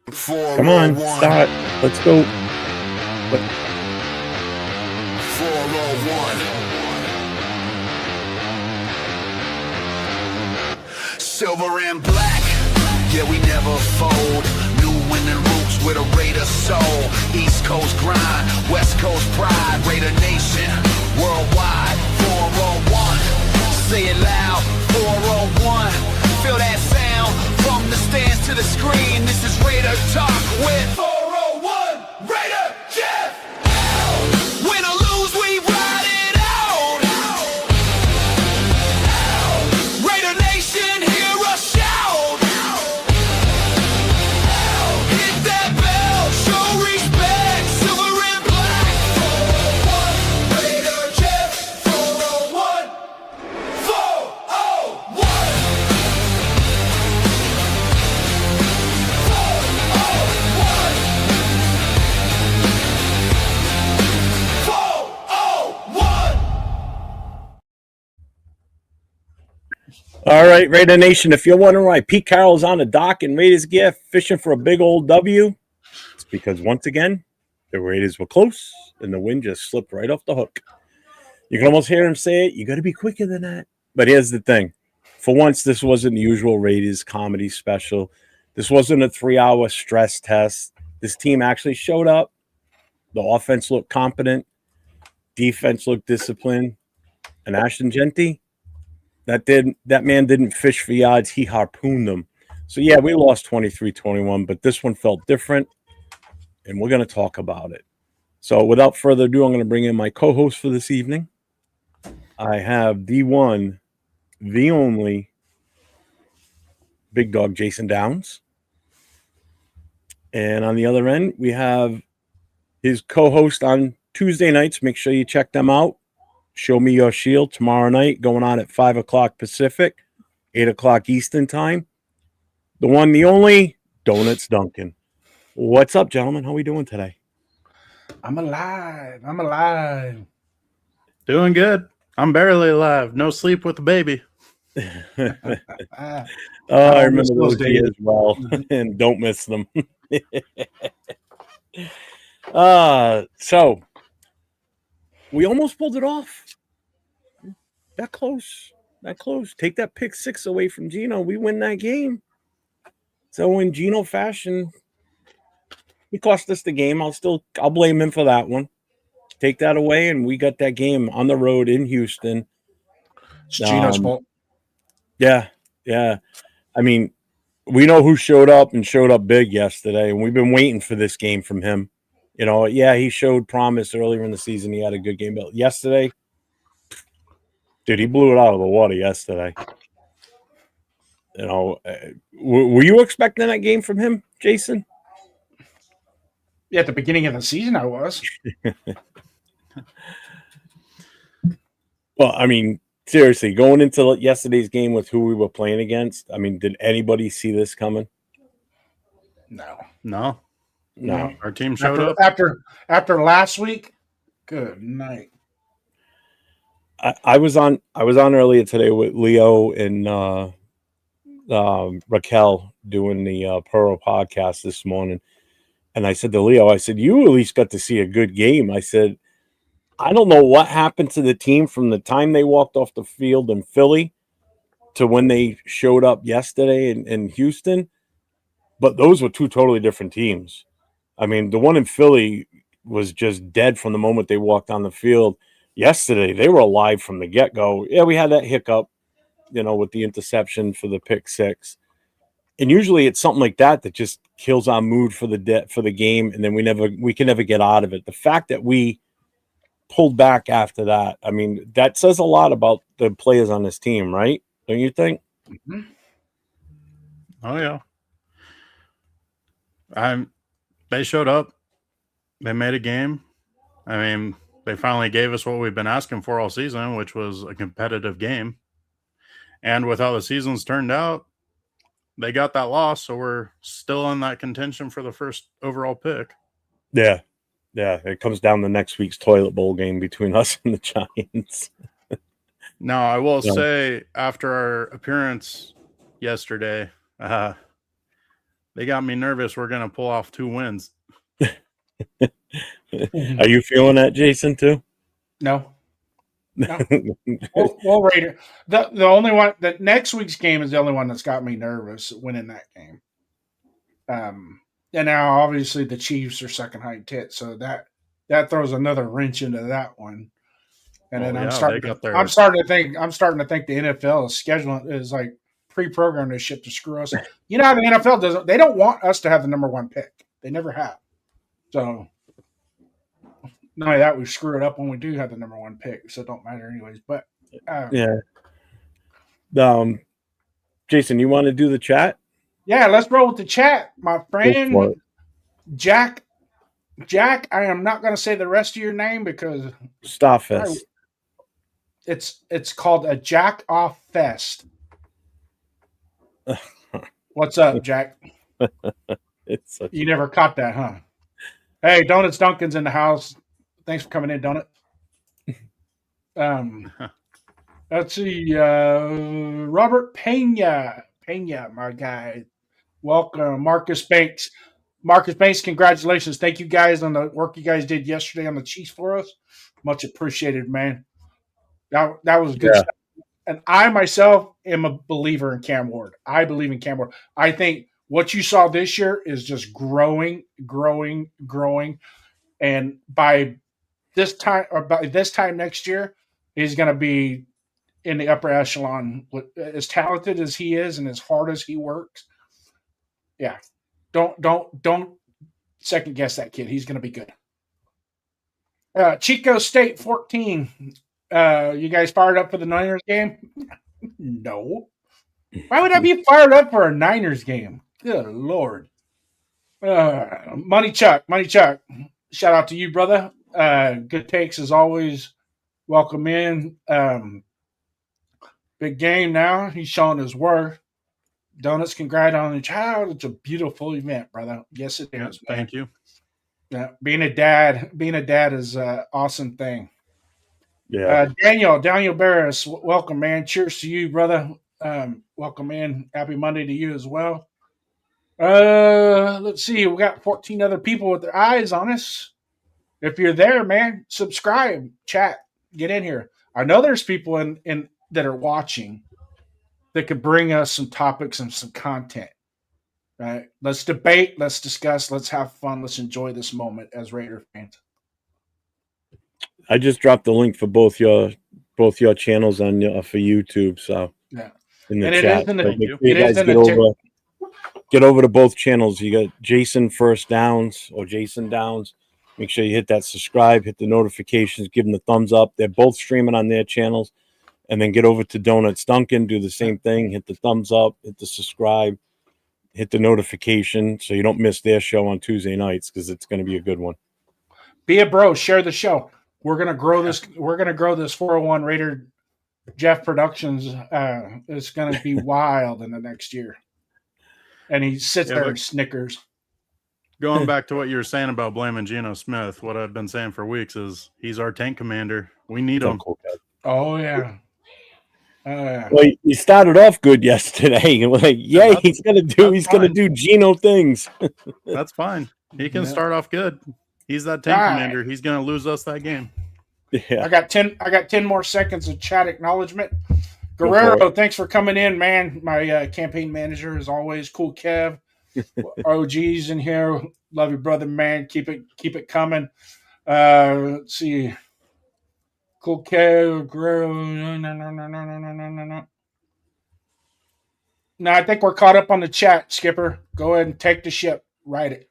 Come on, start. Let's go. 401. Silver and black, yeah, we never fold. New winning roots with a Raider soul. East Coast grind, West Coast pride. Raider Nation, worldwide. 401, say it loud. 401, feel that sound from the stands to the screen. This is Raider Talk with 401 Raider Jeff. Win or lose, we ride it out. Raider Nation, hear us shout. Hit that bell, show respect. Silver and black. 401 Raider Jeff. 401. 401. 401. All right, Raider Nation, if you're wondering why Pete Carroll's on the dock in Raiders gear fishing for a big old W, it's because once again, the Raiders were close and the wind just slipped right off the hook. You can almost hear him say it. You got to be quicker than that. But here's the thing. For once, this wasn't the usual Raiders comedy special. This wasn't a 3-hour stress test. This team actually showed up. The offense looked competent. Defense looked disciplined. And Ashton Jeanty, that man didn't fish for yards. He harpooned them. So, yeah, we lost 23-21, but this one felt different, and we're going to talk about it. So, without further ado, I'm going to bring in my co-host for this evening. I have the one, the only, Big Dog Jason Downs. And on the other end, we have his co-host on Tuesday nights. Make sure you check them out. Show Me Your Shield tomorrow night, going on at 5 o'clock Pacific, 8 o'clock Eastern time. The one, the only, Donuts Duncan. What's up, gentlemen? How are we doing today? I'm alive. Doing good. I'm barely alive. No sleep with the baby. I remember those days as well, and don't miss them. So we almost pulled it off. That close. Take that pick 6 away from Gino. We win that game. So in Gino fashion, he cost us the game. I'll blame him for that one. Take that away, and we got that game on the road in Houston. It's Gino's fault. Yeah. I mean, we know who showed up and showed up big yesterday, and we've been waiting for this game from him. You know, yeah, he showed promise earlier in the season. He had a good game, but yesterday, dude, he blew it out of the water yesterday. You know, were you expecting that game from him, Jason? Yeah, at the beginning of the season, I was. Well, I mean, seriously, going into yesterday's game with who we were playing against, I mean, did anybody see this coming? No. Our team showed up after last week. Good night. I was on earlier today with Leo and Raquel doing the Pearl podcast this morning, and I said to Leo, I said, you at least got to see a good game. I said, I don't know what happened to the team from the time they walked off the field in Philly to when they showed up yesterday in Houston, but those were two totally different teams. I mean, the one in Philly was just dead from the moment they walked on the field. Yesterday, they were alive from the get-go. Yeah, we had that hiccup, you know, with the interception for the pick 6. And usually it's something like that just kills our mood for the game, and then we can never get out of it. The fact that we pulled back after that, I mean, that says a lot about the players on this team, right? Don't you think? Mm-hmm. Oh, yeah. They showed up. They made a game. I mean, they finally gave us what we've been asking for all season, which was a competitive game. And with how the season's turned out, they got that loss, so we're still in that contention for the first overall pick. Yeah. It comes down to next week's toilet bowl game between us and the Giants. Now, I will say, after our appearance yesterday, They got me nervous. We're going to pull off 2 wins. Are you feeling that, Jason, too? No. Well, Raider. The only one that next week's game is the only one that's got me nervous winning that game. And now obviously the Chiefs are second high tit, so that throws another wrench into that one. And then I'm starting to think the NFL schedule is like pre-programmed this shit to screw us. You know how the NFL doesn't? They don't want us to have the number 1 pick. They never have. So not only that, we screw it up when we do have the number 1 pick, so it don't matter anyways. But yeah. Jason, you want to do the chat? Yeah, let's roll with the chat, my friend. Jack, I am not going to say the rest of your name because Starfest. It's called a Jack Off Fest. What's up, Jack? You never caught that, huh? Hey, Donuts Duncan's in the house. Thanks for coming in, Donut. Let's see. Robert Pena, my guy. Welcome, Marcus Banks. Marcus Banks, congratulations. Thank you guys on the work you guys did yesterday on the Chiefs for us. Much appreciated, man. That was good stuff. And I myself am a believer in Cam Ward. I believe in Cam Ward. I think what you saw this year is just growing. And by this time next year, he's going to be in the upper echelon. As talented as he is and as hard as he works, yeah, don't second guess that kid. He's going to be good. Chico State 14. You guys fired up for the Niners game? No. Why would I be fired up for a Niners game? Good Lord. Money Chuck. Shout out to you, brother. Good takes as always. Welcome in. Big game now. He's showing his worth. Donuts, congrats on the child. It's a beautiful event, brother. Yes, it is. Thank you. Yeah, being a dad is an awesome thing. Yeah. Daniel Barris, welcome, man. Cheers to you, brother. Welcome in. Happy Monday to you as well. Let's see. We got 14 other people with their eyes on us. If you're there, man, subscribe, chat, get in here. I know there's people in that are watching that could bring us some topics and some content. Right? Let's debate, let's discuss, let's have fun, let's enjoy this moment as Raider fans. I just dropped the link for both your channels on for YouTube. So yeah, in the and chat, get over to both channels. You got Jason First Downs or Jason Downs. Make sure you hit that subscribe, hit the notifications, give them the thumbs up. They're both streaming on their channels. And then get over to Donuts Duncan, do the same thing, hit the thumbs up, hit the subscribe, hit the notification so you don't miss their show on Tuesday nights because it's going to be a good one. Be a bro, share the show. We're going to grow this. We're going to grow this 401 Raider Jeff Productions. It's going to be wild in the next year. And he sits there and snickers. Going back to what you were saying about blaming Geno Smith, what I've been saying for weeks is he's our tank commander. We need him. Oh, yeah. Well, he started off good yesterday. Like, yeah, he's gonna do Geno things. That's fine. He can start off good. He's that tank commander. He's gonna lose us that game. Yeah. I got 10 more seconds of chat acknowledgement. Guerrero, thanks for coming in, man. My campaign manager, as always. Cool Kev. OG's in here. Love you, brother, man. Keep it coming. Let's see. Cool Kev, Guerrero. No, I think we're caught up on the chat, Skipper. Go ahead and take the ship. Ride it.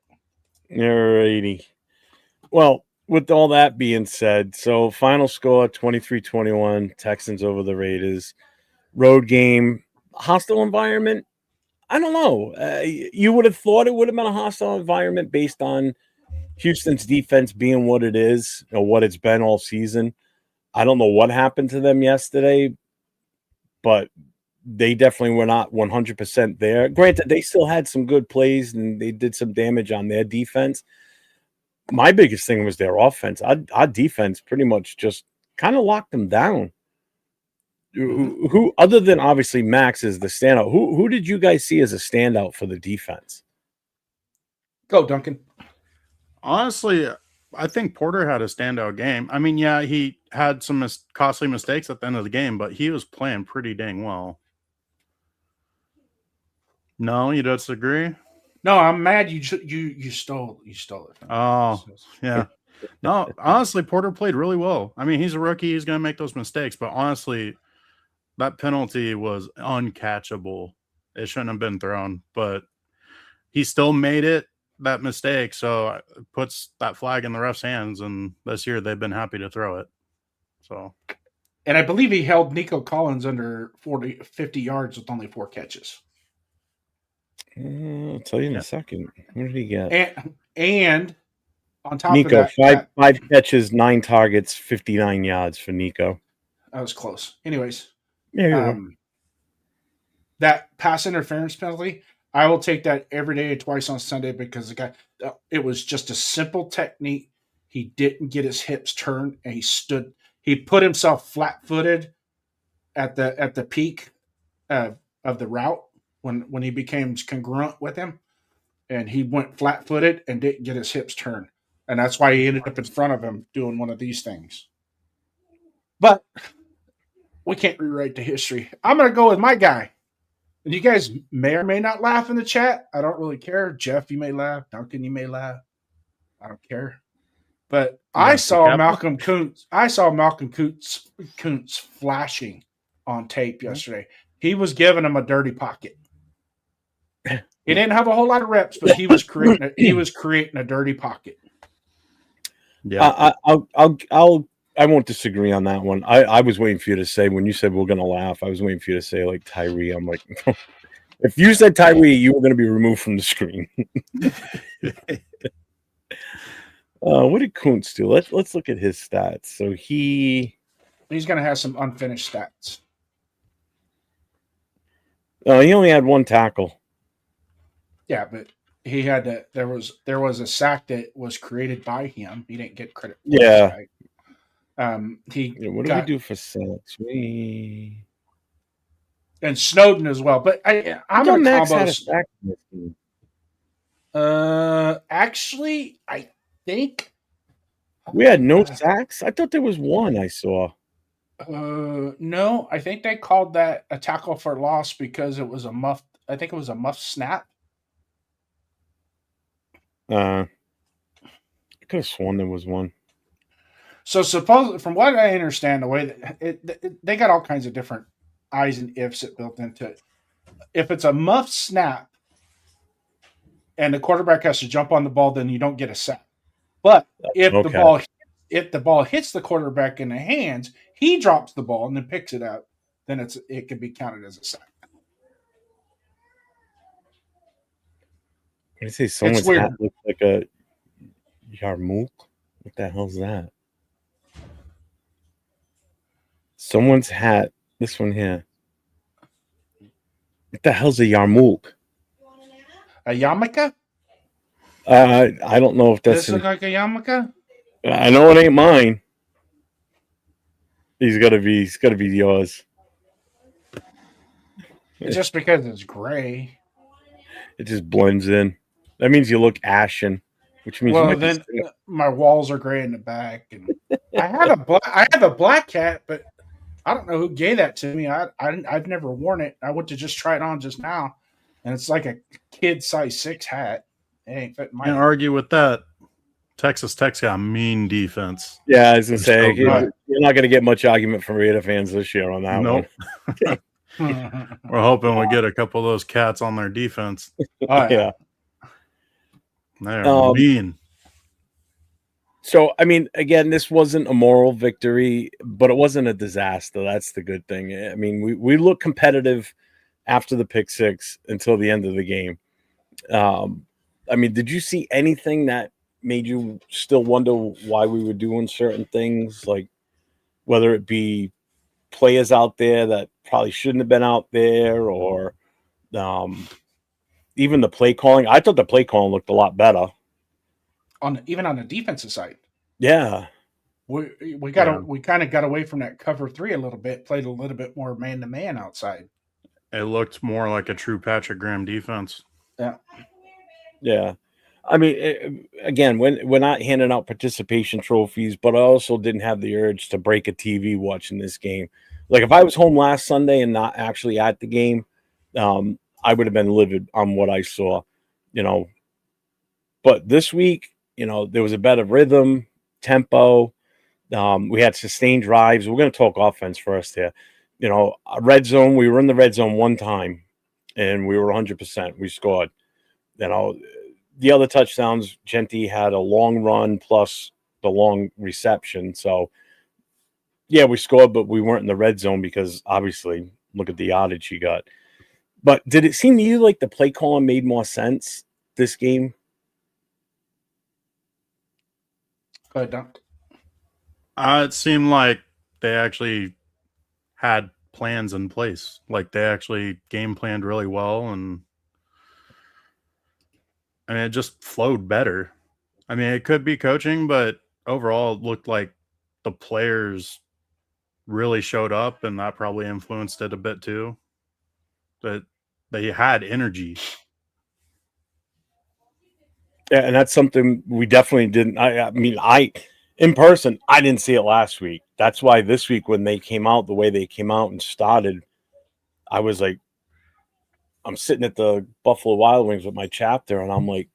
Alrighty. Well, with all that being said, so final score 23-21, Texans over the Raiders. Road game, hostile environment. I don't know. You would have thought it would have been a hostile environment based on Houston's defense being what it is or what it's been all season. I don't know what happened to them yesterday, but they definitely were not 100% there. Granted, they still had some good plays and they did some damage on their defense. My biggest thing was their offense. Our defense pretty much just kind of locked them down. Who, other than obviously Max is the standout, who did you guys see as a standout for the defense? Go, Duncan. Honestly, I think Porter had a standout game. I mean, yeah, he had some costly mistakes at the end of the game, but he was playing pretty dang well. No, you disagree? No, I'm mad you stole it. Oh, yeah. No, honestly, Porter played really well. I mean, he's a rookie. He's going to make those mistakes, but honestly, that penalty was uncatchable. It shouldn't have been thrown, but he still made it, that mistake. So it puts that flag in the ref's hands, and this year they've been happy to throw it. So, and I believe he held Nico Collins under 50 yards with only 4 catches. I'll tell you in a second. What did he get? And on top Nico, of that, five catches, 9 targets, 59 yards for Nico. That was close. Anyways, yeah, that pass interference penalty, I will take that every day, twice on Sunday, because the guy, it was just a simple technique. He didn't get his hips turned, and he put himself flat-footed at the peak of the route when he became congruent with him, and he went flat-footed and didn't get his hips turned, and that's why he ended up in front of him doing one of these things. But we can't rewrite the history. I'm going to go with my guy. And you guys may or may not laugh in the chat. I don't really care. Jeff, you may laugh. Duncan, you may laugh. I don't care. But I saw Malcolm Kuntz. I saw Malcolm Kuntz flashing on tape yesterday. He was giving him a dirty pocket. He didn't have a whole lot of reps, but he was creating a dirty pocket. Yeah, I won't disagree on that one. I was waiting for you to say, when you said we're going to laugh, I was waiting for you to say, like, Tyree. I'm like, if you said Tyree, you were going to be removed from the screen. What did Kuntz do? Let's look at his stats. So he's going to have some unfinished stats. He only had 1 tackle. Yeah, but he had to. There was a sack that was created by him. He didn't get credit. Yeah. What do we do for sacks? And Snowden as well. But I'm going to combo. Sack Actually, I think we had no sacks. I thought there was 1 I saw. No, I think they called that a tackle for loss because it was a muffed. I think it was a muffed snap. I could have sworn there was 1. So from what I understand, the way that they got all kinds of different I's and ifs that built into it. If it's a muffed snap and the quarterback has to jump on the ball, then you don't get a sack. But if the ball hits the quarterback in the hands, he drops the ball and then picks it up, then it can be counted as a sack. I say someone's hat looks like a Yarmouk. What the hell's that? Someone's hat. This one here. What the hell's a Yarmouk? A yarmulke? I don't know if that's. Does this look like a yarmulke? I know it ain't mine. He's gotta be yours. Just because it's gray. It just blends in. That means you look ashen, which means then my walls are gray in the back. And I have a black hat, but I don't know who gave that to me. I've never worn it. I went to just try it on just now, and it's like a kid size 6 hat. It ain't fitting my. Can't argue with that. Texas Tech's got a mean defense. Yeah, I was gonna say you're not gonna get much argument from Raider fans this year on that one. We're hoping we get a couple of those cats on their defense. Yeah. They're mean. So, I mean, again, this wasn't a moral victory, but it wasn't a disaster. That's the good thing. I mean, we looked competitive after the pick 6 until the end of the game. I mean, did you see anything that made you still wonder why we were doing certain things, like whether it be players out there that probably shouldn't have been out there, or even the play calling? I thought the play calling looked a lot better. Even on the defensive side. Yeah. We kind of got away from that cover 3 a little bit, played a little bit more man-to-man outside. It looked more like a true Patrick Graham defense. Yeah. Yeah. I mean, again, we're not handing out participation trophies, but I also didn't have the urge to break a TV watching this game. Like if I was home last Sunday and not actually at the game, I would have been livid on what I saw, you know. But this week, you know, there was a better rhythm, tempo. We had sustained drives. We're going to talk offense first here. You know, red zone, we were in the red zone one time, and we were 100%. We scored. You know, the other touchdowns, Jeanty had a long run plus the long reception. So, yeah, we scored, but we weren't in the red zone because obviously, look at the yardage he got. But did it seem to you like the play calling made more sense this game? Don't. It seemed like they actually had plans in place. Like they actually game planned really well, and I mean, it just flowed better. I mean, it could be coaching, but overall, it looked like the players really showed up, and that probably influenced it a bit too. That they had energy. Yeah, and that's something we definitely didn't. I mean, in person, I didn't see it last week. That's why this week, when they came out the way they came out and started, I was like, I'm sitting at the Buffalo Wild Wings with my chapter, and I'm like,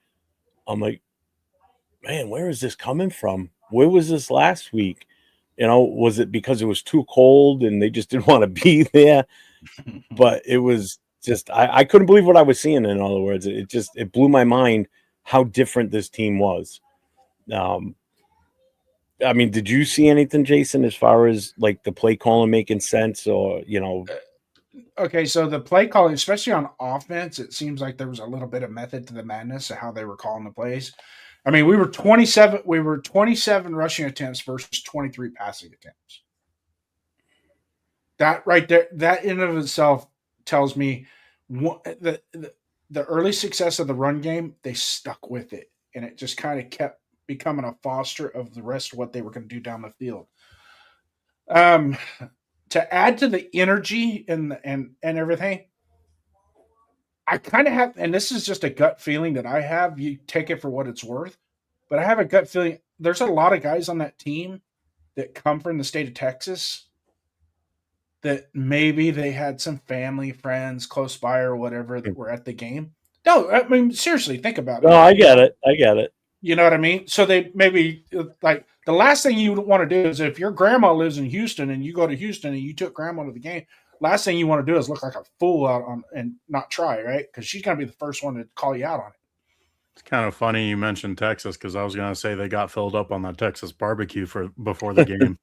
man, where is this coming from? Where was this last week? You know, was it because it was too cold and they just didn't want to be there? But it was just, I couldn't believe what I was seeing. In other words, it blew my mind how different this team was. I mean, did you see anything, Jason, as far as like the play calling making sense, or you know? Okay, so the play calling, especially on offense, it seems like there was a little bit of method to the madness of how they were calling the plays. I mean, we were 27 rushing attempts versus 23 passing attempts. That right there, that in and of itself tells me the early success of the run game, they stuck with it, and it just kind of kept becoming a foster of the rest of what they were going to do down the field. To add to the energy and everything, I kind of have, and this is just a gut feeling that I have. You take it for what it's worth, but I have a gut feeling there's a lot of guys on that team that come from the state of Texas that maybe they had some family, friends close by or whatever that were at the game. No, I mean, seriously, think about it. No, I get it. You know what I mean? So they maybe like the last thing you want to do is if your grandma lives in Houston and you go to Houston and you took grandma to the game, last thing you want to do is look like a fool out on and not try, right? Because she's going to be the first one to call you out on it. It's kind of funny you mentioned Texas because I was going to say they got filled up on that Texas barbecue before the game.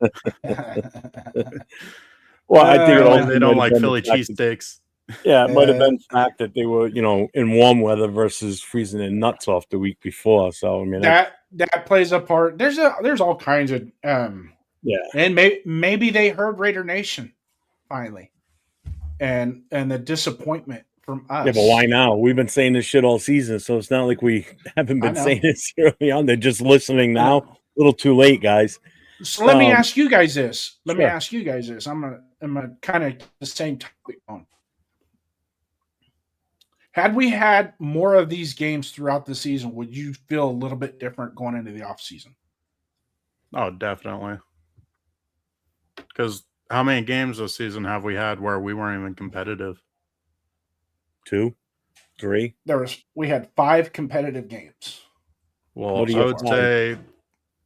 Well, I think they don't like Philly cheesesteaks. Yeah, it might have been the fact that they were, you know, in warm weather versus freezing their nuts off the week before. So I mean, that plays a part. There's all kinds of yeah, and maybe they heard Raider Nation finally, and the disappointment from us. Yeah, but why now? We've been saying this shit all season, so it's not like we haven't been saying this early on. They're just listening now. A little too late, guys. So let me ask you guys this. I'm gonna kind of the same topic on. Had we had more of these games throughout the season, would you feel a little bit different going into the off season? Oh, definitely. Because how many games this season have we had where we weren't even competitive? 2, 3. We had 5 competitive games. Well, I would say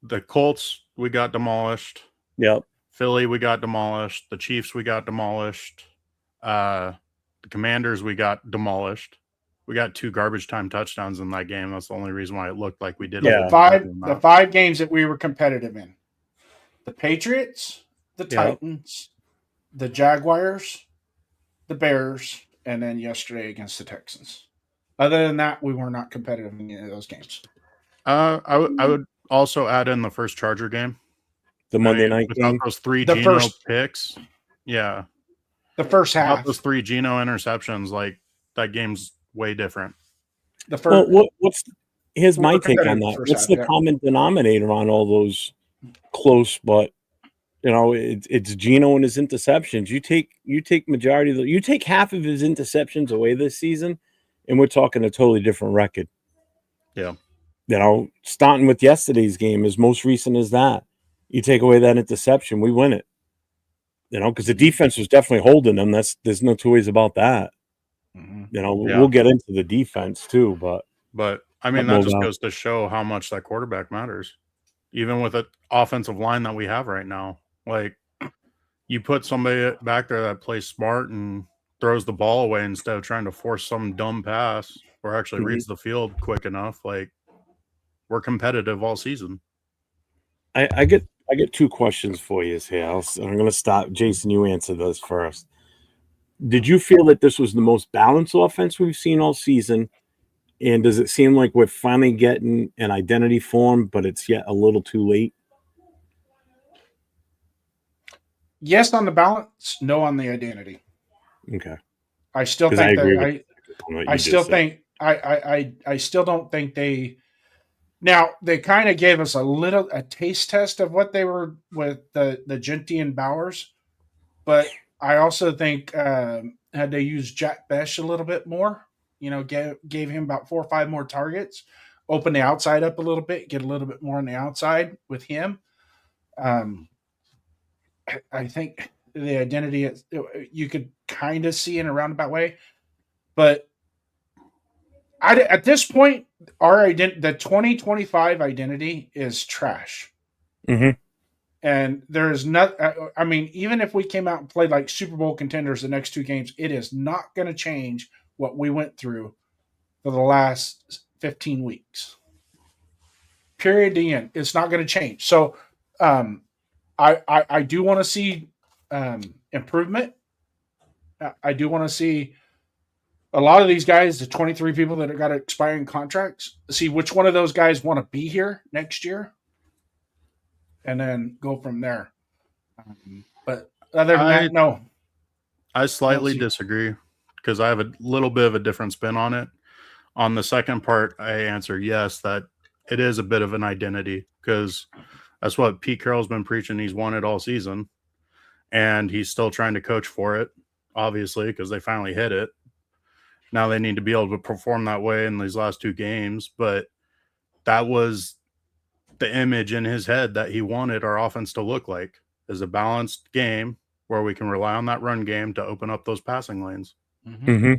the Colts, we got demolished. Yep. Philly, we got demolished. The Chiefs, we got demolished. The Commanders, we got demolished. We got 2 garbage time touchdowns in that game. That's the only reason why it looked like we did. Yeah, the 5 games that we were competitive in: the Patriots, the Titans, the Jaguars, the Bears, and then yesterday against the Texans. Other than that, we were not competitive in any of those games. I would also add in the first Charger game, the Monday night game. Those 3 Geno picks. Yeah. The first half. Without those 3 Geno interceptions, like that game's way different. The first. Well, here's my take on that. What's the common denominator on all those close, but you know, it's Geno and his interceptions. You take majority of you take half of his interceptions away this season, and we're talking a totally different record. Yeah. starting with yesterday's game, as most recent as that. You take away that interception, we win it. Because the defense was definitely holding them. There's no two ways about that. We'll get into the defense too, but I mean that just goes to show how much that quarterback matters, even with the offensive line that we have right now. Like, you put somebody back there that plays smart and throws the ball away instead of trying to force some dumb pass or actually reads the field quick enough. Like, we're competitive all season. I get two questions for you here. I'm going to stop. Jason, you answer this first. Did you feel that this was the most balanced offense we've seen all season? And does it seem like we're finally getting an identity formed, but it's yet a little too late? Yes on the balance, no on the identity. Okay. I still think I still don't think they. Now they kind of gave us a taste test of what they were with the Jeanty and Bowers, but I also think had they used Jack Besh a little bit more, gave him about 4 or 5 more targets, open the outside up a little bit, get a little bit more on the outside with him. I think the identity you could kind of see in a roundabout way, but at this point, the 2025 identity is trash. Mm-hmm. And there is not. I mean, even if we came out and played like Super Bowl contenders the next 2 games, it is not going to change what we went through for the last 15 weeks. Period. The end. It's not going to change. So, I do want to see improvement. I do want to see a lot of these guys, the 23 people that have got expiring contracts, see which one of those guys want to be here next year, and then go from there. But other than that, no. I slightly disagree because I have a little bit of a different spin on it. On the second part, I answer yes, that it is a bit of an identity because that's what Pete Carroll's been preaching. He's wanted all season, and he's still trying to coach for it, obviously, because they finally hit it. Now they need to be able to perform that way in these last 2 games, but that was the image in his head that he wanted our offense to look like, is a balanced game where we can rely on that run game to open up those passing lanes. Mm-hmm.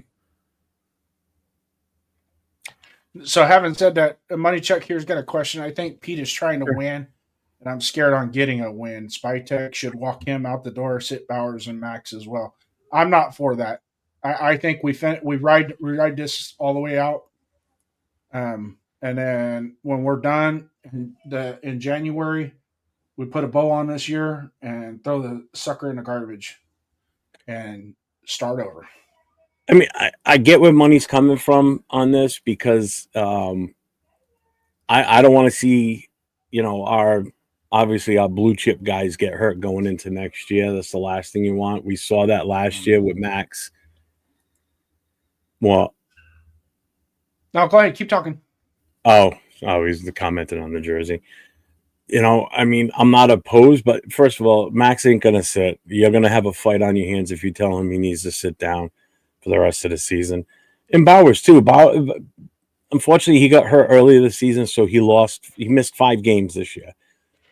So having said that, Money Chuck here's got a question. I think Pete is trying to win, and I'm scared on getting a win. Spytech should walk him out the door, sit Bowers and Max as well. I'm not for that. I think we ride this all the way out, and then when we're done in January, we put a bow on this year and throw the sucker in the garbage and start over. I mean, I get where Money's coming from on this because I don't want to see our blue chip guys get hurt going into next year. That's the last thing you want. We saw that last year with Max. What? No, go ahead. Keep talking. Oh, he's commenting on the jersey. I mean, I'm not opposed, but first of all, Max ain't going to sit. You're going to have a fight on your hands if you tell him he needs to sit down for the rest of the season. And Bowers, too. Unfortunately, he got hurt earlier this season, so he missed 5 games this year.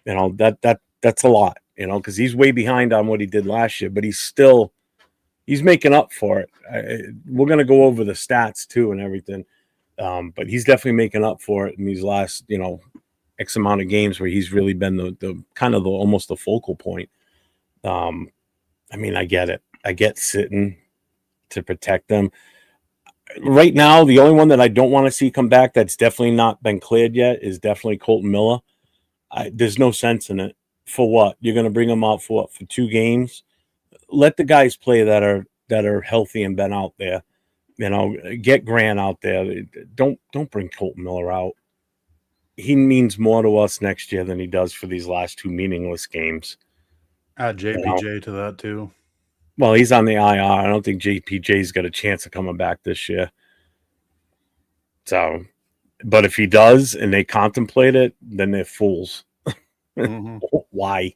That's a lot, because he's way behind on what he did last year, but he's making up for it. We're going to go over the stats too and everything. But he's definitely making up for it in these last, X amount of games where he's really been the kind of almost the focal point. I mean, I get it. I get sitting to protect them. Right now, the only one that I don't want to see come back that's definitely not been cleared yet is definitely Colton Miller. There's no sense in it. For what? You're going to bring him out for what? For 2 games? Let the guys play that are healthy and been out there. Get Grant out there. Don't bring Colton Miller out. He means more to us next year than he does for these last 2 meaningless games. Add JPJ to that too. Well, he's on the IR. I don't think JPJ's got a chance of coming back this year. So, but if he does and they contemplate it, then they're fools. Mm-hmm. Why?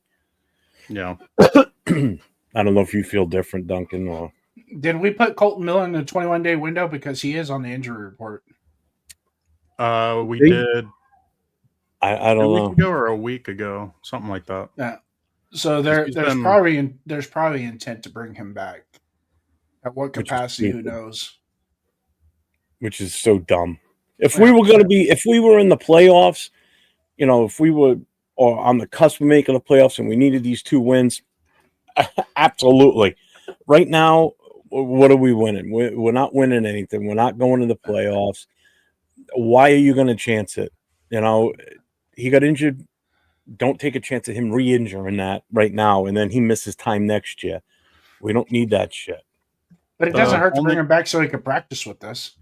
Yeah. I don't know if you feel different, Duncan. Or did we put Colton Miller in the 21-day window because he is on the injury report? We did I 2 don't weeks know. ago or a week ago, something like that. Yeah. So He's there's been- probably intent to bring him back. At what Which is capacity, who stupid. knows? Which is so dumb. If Yeah. we were in the playoffs, if we were or on the cusp of making the playoffs and we needed these 2 wins, absolutely. Right now, what are we winning? We're not winning anything. We're not going to the playoffs. Why are you going to chance it? He got injured. Don't take a chance at him re-injuring that right now, and then he misses time next year. We don't need that shit. But it doesn't hurt to only- bring him back so he can practice with us.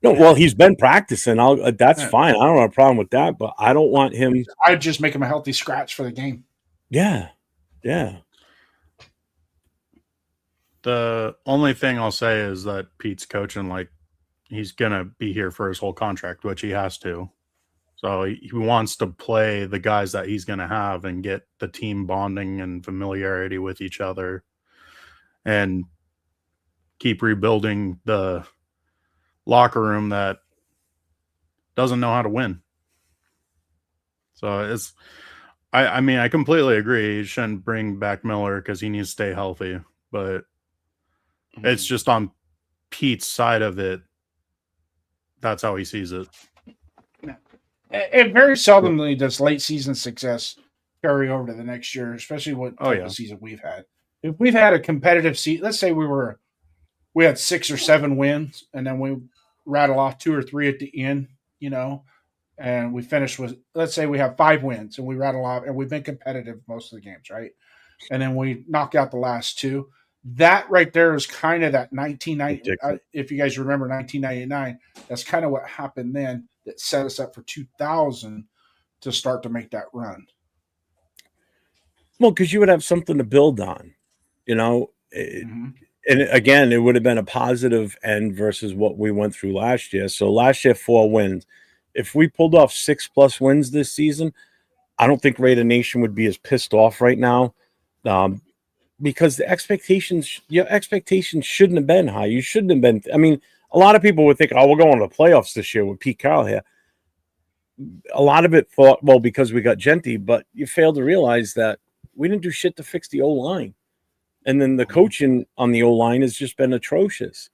No, well, he's been practicing. That's Yeah. fine. I don't have a problem with that, but I don't want him. I'd just make him a healthy scratch for the game. Yeah. The only thing I'll say is that Pete's coaching like he's gonna be here for his whole contract, which he has to. So he wants to play the guys that he's gonna have and get the team bonding and familiarity with each other, and keep rebuilding the locker room that doesn't know how to win. So I mean, I completely agree. You shouldn't bring back Miller because he needs to stay healthy, but it's just on Pete's side of it. That's how he sees it. And very seldomly does late season success carry over to the next year, especially what type of season we've had. If we've had a competitive season, let's say we had 6 or 7 wins, and then we rattle off 2 or 3 at the end, and we finish with, let's say we have 5 wins and we rattle off, and we've been competitive most of the games, right? And then we knock out the last 2. That right there is kind of that 1990. If you guys remember 1999, that's kind of what happened then that set us up for 2000 to start to make that run. Well, because you would have something to build on, And again, it would have been a positive end versus what we went through last year. So last year, 4 wins. If we pulled off 6+ wins this season, I don't think Raider Nation would be as pissed off right now. Because your expectations shouldn't have been high. You shouldn't have been. I mean, a lot of people would think, we're going to the playoffs this year with Pete Carroll here. A lot of it thought, well, because we got Jeanty, but you failed to realize that we didn't do shit to fix the O-line. And then the coaching on the O-line has just been atrocious.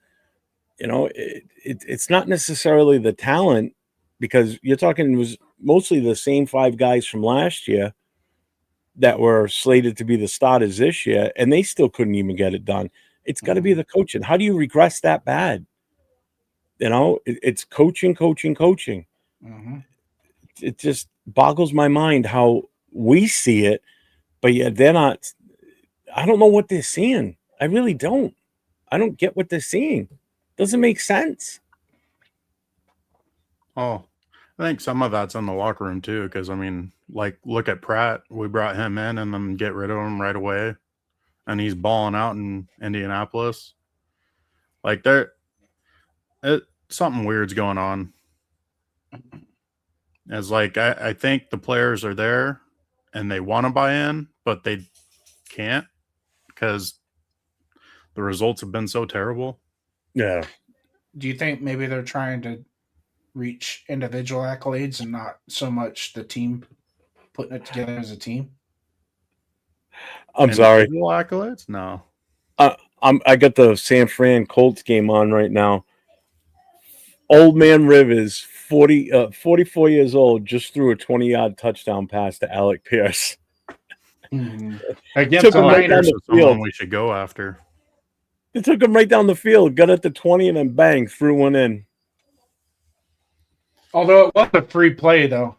It's not necessarily the talent, because you're talking, it was mostly the same 5 guys from last year that were slated to be the starters this year, and they still couldn't even get it done. It's got to be the coaching. How do you regress that bad? It's coaching. Mm-hmm. It just boggles my mind how we see it, but yet they're not. I don't know what they're seeing. I really don't. I don't get what they're seeing. Doesn't make sense. Oh, I think some of that's in the locker room too, because I mean, like, look at Pratt. We brought him in and then get rid of him right away, and he's balling out in Indianapolis. Like, something weird's going on. It's like I think the players are there and they want to buy in, but they can't because the results have been so terrible. Yeah. Do you think maybe they're trying to reach individual accolades and not so much the team putting it together as a team? I'm sorry. Individual accolades? No. I got the San Fran Colts game on right now. Old man Rivers, 44 years old, just threw a 20-yard touchdown pass to Alec Pierce. Against the Niners. Someone we should go after. They took him right down the field, got at the 20, and then bang, threw one in. Although it was a free play, though.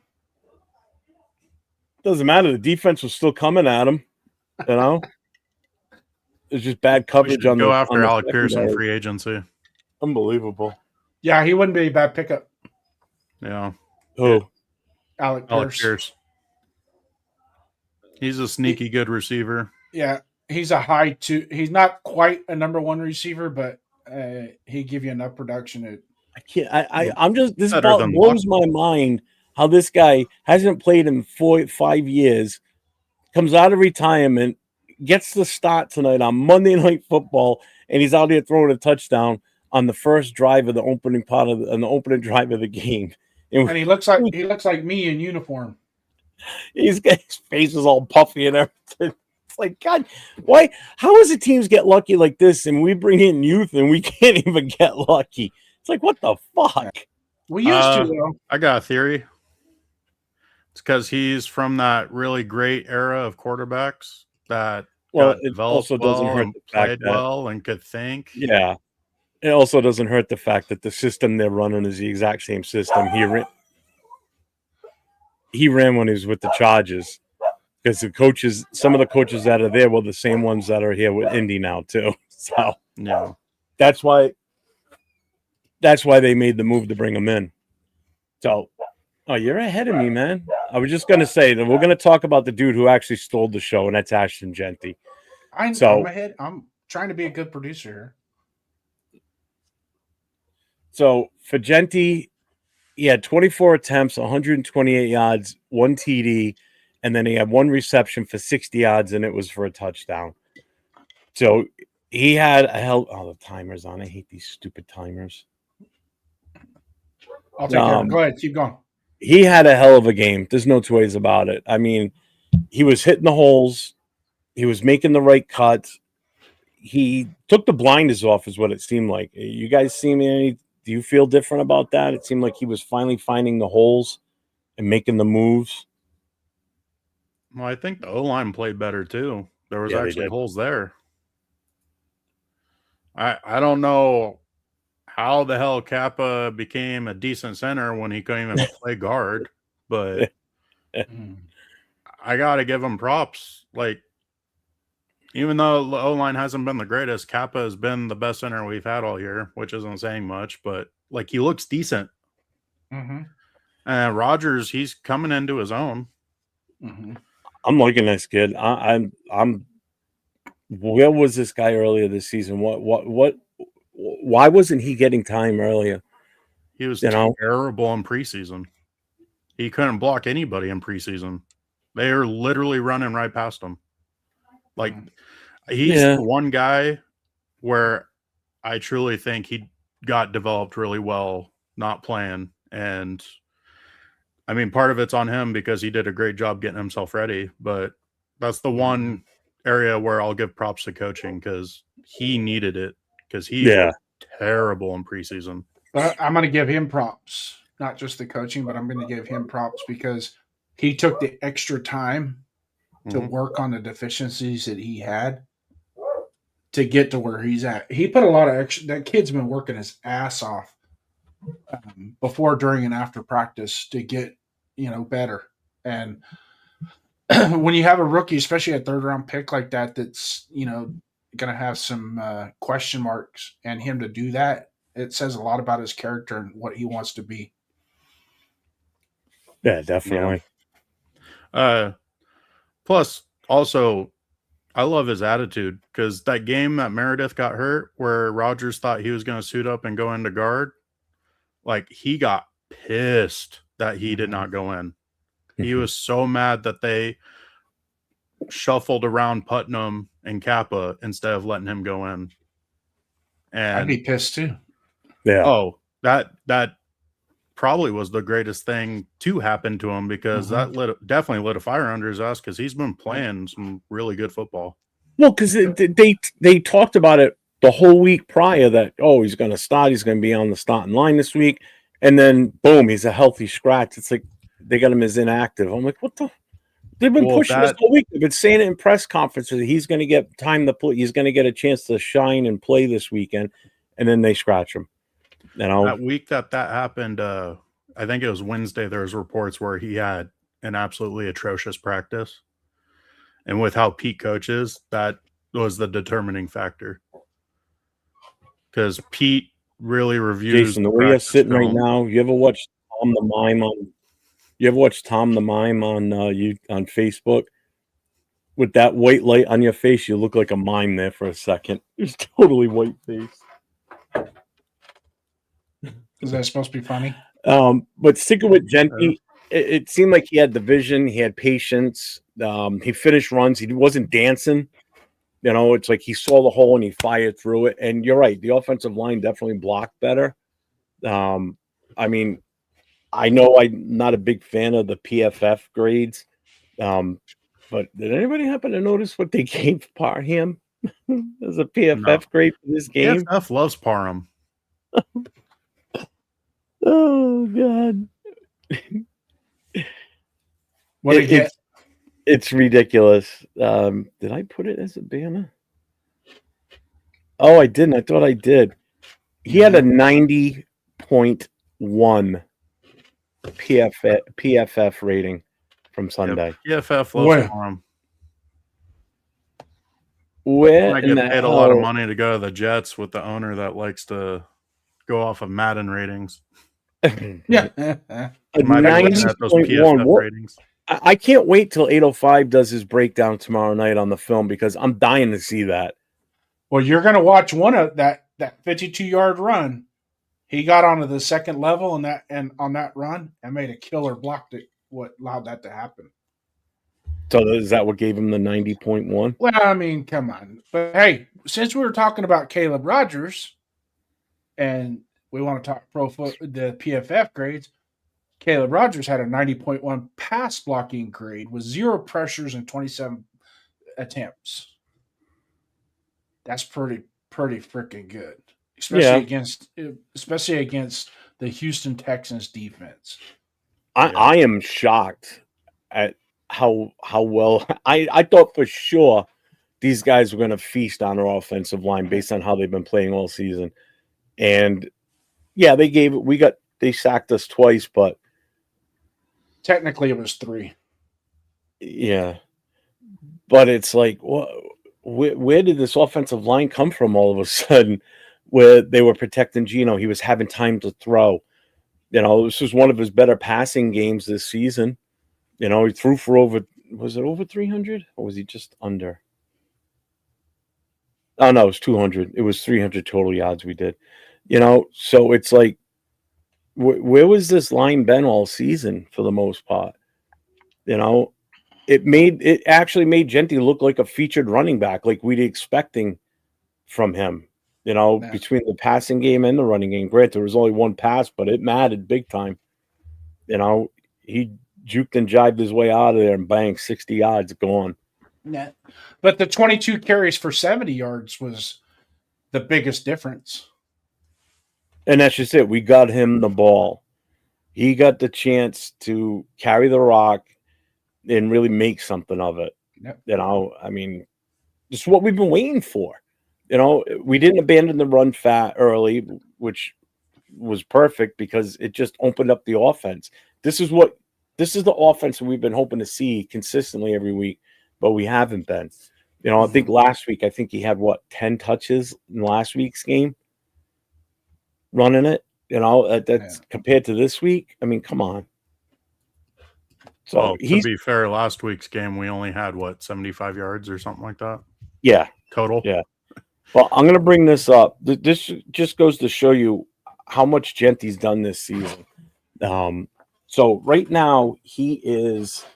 Doesn't matter. The defense was still coming at him. It's just bad coverage on the go after on the Alec Pierce in secondary. free agency. Unbelievable. Yeah, he wouldn't be a bad pickup. Yeah. Who? Alec Pierce. He's a sneaky good receiver. Yeah, he's a high 2. He's not quite a number 1 receiver, but he give you enough production. I can't. I'm just. This Better ball than blows my mind. How this guy hasn't played in 5 years, comes out of retirement, gets the start tonight on Monday Night Football, and he's out here throwing a touchdown on the first drive of the opening part of the opening drive of the game. And he looks like me in uniform. His face is all puffy and everything. It's like, God, why? How does the teams get lucky like this and we bring in youth and we can't even get lucky? It's like, what the fuck? We used to, though. I got a theory. It's because he's from that really great era of quarterbacks that got it developed also doesn't well hurt and the fact played that, well and could think. yeah, it also doesn't hurt the fact that the system they're running is the exact same system he ran when he was with the Chargers. Because some of the coaches that are there were the same ones that are here with Indy now too. So Yeah. that's why they made the move to bring him in. So, oh, you're ahead of me, man. I was just gonna say that we're gonna talk about the dude who actually stole the show, and that's Ashton Jeanty. I'm ahead. I'm trying to be a good producer. So for Jeanty, he had 24 attempts, 128 yards, 1 TD, and then he had 1 reception for 60 yards, and it was for a touchdown. So he had the timer's on. I hate these stupid timers. I'll take care. Go ahead. Keep going. He had a hell of a game. There's no two ways about it. I mean, he was hitting the holes. He was making the right cuts. He took the blinders off is what it seemed like. You guys see me? Do you feel different about that? It seemed like he was finally finding the holes and making the moves. Well, I think the O-line played better too. There was actually holes there. I don't know how the hell Kappa became a decent center when he couldn't even play guard, but I got to give him props. Like, even though the O-line hasn't been the greatest, Kappa has been the best center we've had all year, which isn't saying much, but like he looks decent. Mm-hmm. And Rodgers, he's coming into his own. Mm-hmm. I'm liking this kid. I'm. Where was this guy earlier this season? What? Why wasn't he getting time earlier? He was terrible in preseason. He couldn't block anybody in preseason. They are literally running right past him. Like, he's the one guy where I truly think he got developed really well, not playing. And I mean, part of it's on him because he did a great job getting himself ready. But that's the one area where I'll give props to coaching because he needed it because he was terrible in preseason. But I'm going to give him props, not just the coaching, but I'm going to give him props because he took the extra time to work on the deficiencies that he had to get to where he's at. He put a lot of extra. That kid's been working his ass off before, during, and after practice to get, better. And when you have a rookie, especially a 3rd-round pick like that, that's, going to have some question marks, and him to do that, it says a lot about his character and what he wants to be. Yeah, definitely. Plus, also, I love his attitude because that game that Meredith got hurt where Rodgers thought he was going to suit up and go into guard, like, he got pissed that he did not go in. He was so mad that they shuffled around Putnam and Kappa instead of letting him go in. And I'd be pissed too. Yeah. Oh, that probably was the greatest thing to happen to him because that definitely lit a fire under his ass because he's been playing some really good football. Well, because they talked about it the whole week prior that, he's going to start. He's going to be on the starting line this week. And then, boom, he's a healthy scratch. It's like they got him as inactive. I'm like, what the? They've been pushing this whole week. They've been saying it in press conferences. He's going to get time to play. He's going to get a chance to shine and play this weekend. And then they scratch him. That week that happened, I think it was Wednesday, there was reports where he had an absolutely atrocious practice. And with how Pete coaches, that was the determining factor. Because Pete really reviews Jason, the way you're sitting right now, you ever watch Tom the Mime on Facebook? With that white light on your face, you look like a mime there for a second. It's totally white face. Is that supposed to be funny? But sticking with Jeanty, it seemed like he had the vision, he had patience. He finished runs. He wasn't dancing. It's like he saw the hole and he fired through it. And you're right, the offensive line definitely blocked better. I mean, I know I'm not a big fan of the PFF grades, But did anybody happen to notice what they gave Parham as a No. PFF grade for this game? PFF loves Parham. Oh God. What did he get? It's ridiculous. Did I put it as a banner? Oh, I didn't. I thought I did. He had a 90.1 PFF rating from Sunday. PFF loves Well, Parham. Where I in get the paid a lot of hell- money to go to the Jets with the owner that likes to go off of Madden ratings. yeah. A Might be looking at those 90.1. PFF What- ratings. I can't wait till 8:05 does his breakdown tomorrow night on the film because I'm dying to see that. Well, you're going to watch one of that 52-yard run. He got onto the second level and on that run and made a killer block that what allowed that to happen. So is that what gave him the 90.1? Well, I mean, come on. But hey, since we were talking about Caleb Rogers and we want to talk the PFF grades, Caleb Rogers had a 90.1 pass blocking grade with 0 pressures and 27 attempts. That's pretty freaking good. Especially against the Houston Texans defense. I am shocked at how well I thought for sure these guys were going to feast on our offensive line based on how they've been playing all season. And yeah, they sacked us twice, but Technically it was 3. yeah. But it's like, where did this offensive line come from all of a sudden where they were protecting Geno? He was having time to throw. This was one of his better passing games this season. He threw for was it over 300 or was he just under? Oh, no, it was 200. It was 300 total yards we did. So it's like, where was this line been all season for the most part? It actually made Jeanty look like a featured running back, like we'd expecting from him. Between the passing game and the running game. Granted, there was only one pass, but it mattered big time. He juked and jived his way out of there and bang, 60 yards gone. Yeah. But the 22 carries for 70 yards was the biggest difference. And that's just it. We got him the ball. He got the chance to carry the rock and really make something of it. Yep. I mean, this is what we've been waiting for. We didn't abandon the run fat early, which was perfect because it just opened up the offense. This is the offense that we've been hoping to see consistently every week, but we haven't been. I think last week, he had 10 touches in last week's game running it. That's compared to this week. I mean, come on. So to be fair, last week's game we only had 75 yards or something like that. Yeah, total. Yeah. Well, I'm going to bring this up. This just goes to show you how much Jeanty's done this season. So right now he is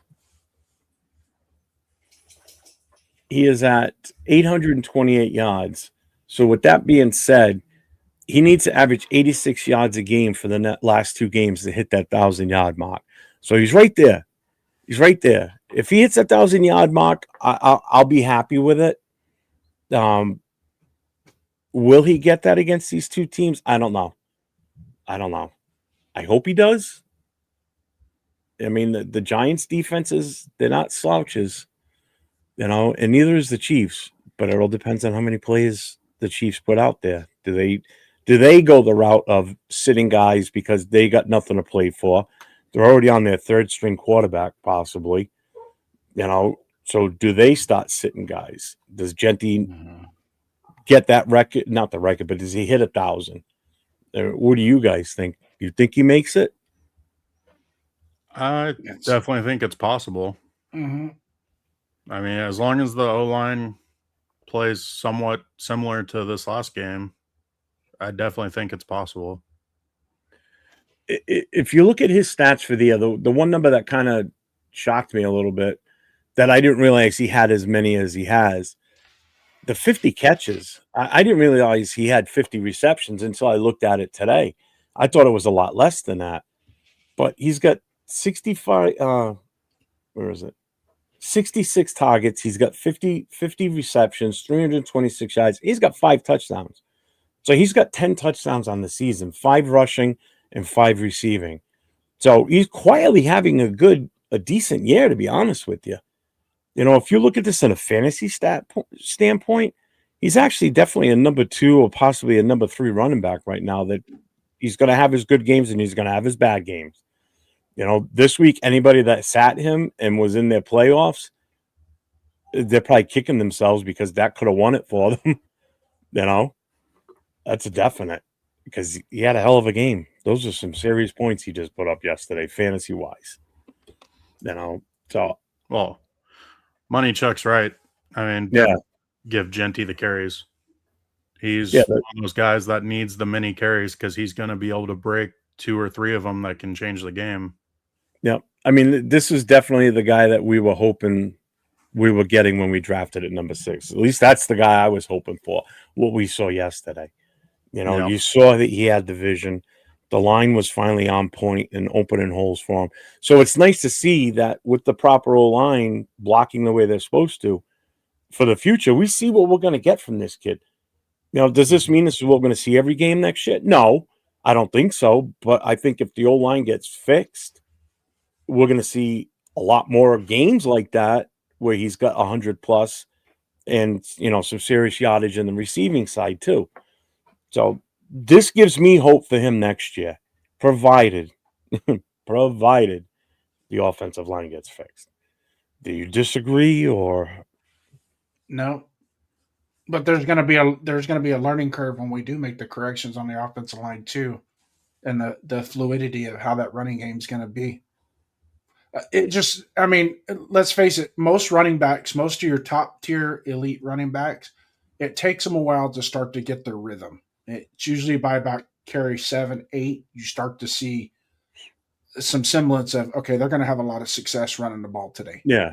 at 828 yards. So with that being said, he needs to average 86 yards a game for the last 2 games to hit that 1,000-yard mark. So he's right there. If he hits that 1,000-yard mark, I'll be happy with it. Will he get that against these 2 teams? I don't know. I hope he does. I mean, the Giants' defenses, they're not slouches, and neither is the Chiefs. But it all depends on how many plays the Chiefs put out there. Do they go the route of sitting guys because they got nothing to play for? They're already on their 3rd-string quarterback, possibly. So do they start sitting guys? Does Jeanty get that record? Not the record, but does he hit 1,000? What do you guys think? You think he makes it? I definitely think it's possible. Mm-hmm. I mean, as long as the O-line plays somewhat similar to this last game, I definitely think it's possible. If you look at his stats for the year, the one number that kind of shocked me a little bit that I didn't realize he had as many as he has, the 50 catches. I didn't realize he had 50 receptions until I looked at it today. I thought it was a lot less than that. But he's got 65 where is it? 66 targets. He's got 50 receptions, 326 yards. He's got 5 touchdowns. So he's got 10 touchdowns on the season, 5 rushing and 5 receiving. So he's quietly having a decent year, to be honest with you. You know, if you look at this in a fantasy standpoint, he's actually definitely a number 2 or possibly a number 3 running back right now. That he's going to have his good games and he's going to have his bad games. You know, this week, anybody that sat him and was in their playoffs, they're probably kicking themselves because that could have won it for them. You know, that's a definite because he had a hell of a game. Those are some serious points he just put up yesterday, fantasy wise. You know, so Well, Money Chuck's right. I mean, yeah, give Jeanty the carries. He's Yeah, one of those guys that needs the mini carries because he's going to be able to break 2 or 3 of them that can change the game. yeah. I mean, this is definitely the guy that we were hoping we were getting when we drafted at number 6. At least that's the guy I was hoping for. What we saw yesterday. You know, Yeah. you saw that he had the vision. The line was finally on point and opening holes for him. So it's nice to see that with the proper line blocking the way they're supposed to for the future, we see what we're going to get from this kid. You know, does this mean this is what we're going to see every game next year? No, I don't think so. But I think if the line gets fixed, we're going to see a lot more games like that where he's got 100 plus and, you know, some serious yardage in the receiving side too. So this gives me hope for him next year, provided the offensive line gets fixed. Do you disagree or No, but there's going to be a learning curve when we do make the corrections on the offensive line too, and the fluidity of how that running game is going to be. It just, I mean, let's face it. Most running backs, most of your top tier elite running backs, it takes them a while to start to get their rhythm. It's usually by about carry 7, 8, you start to see some semblance of, okay, they're going to have a lot of success running the ball today. yeah?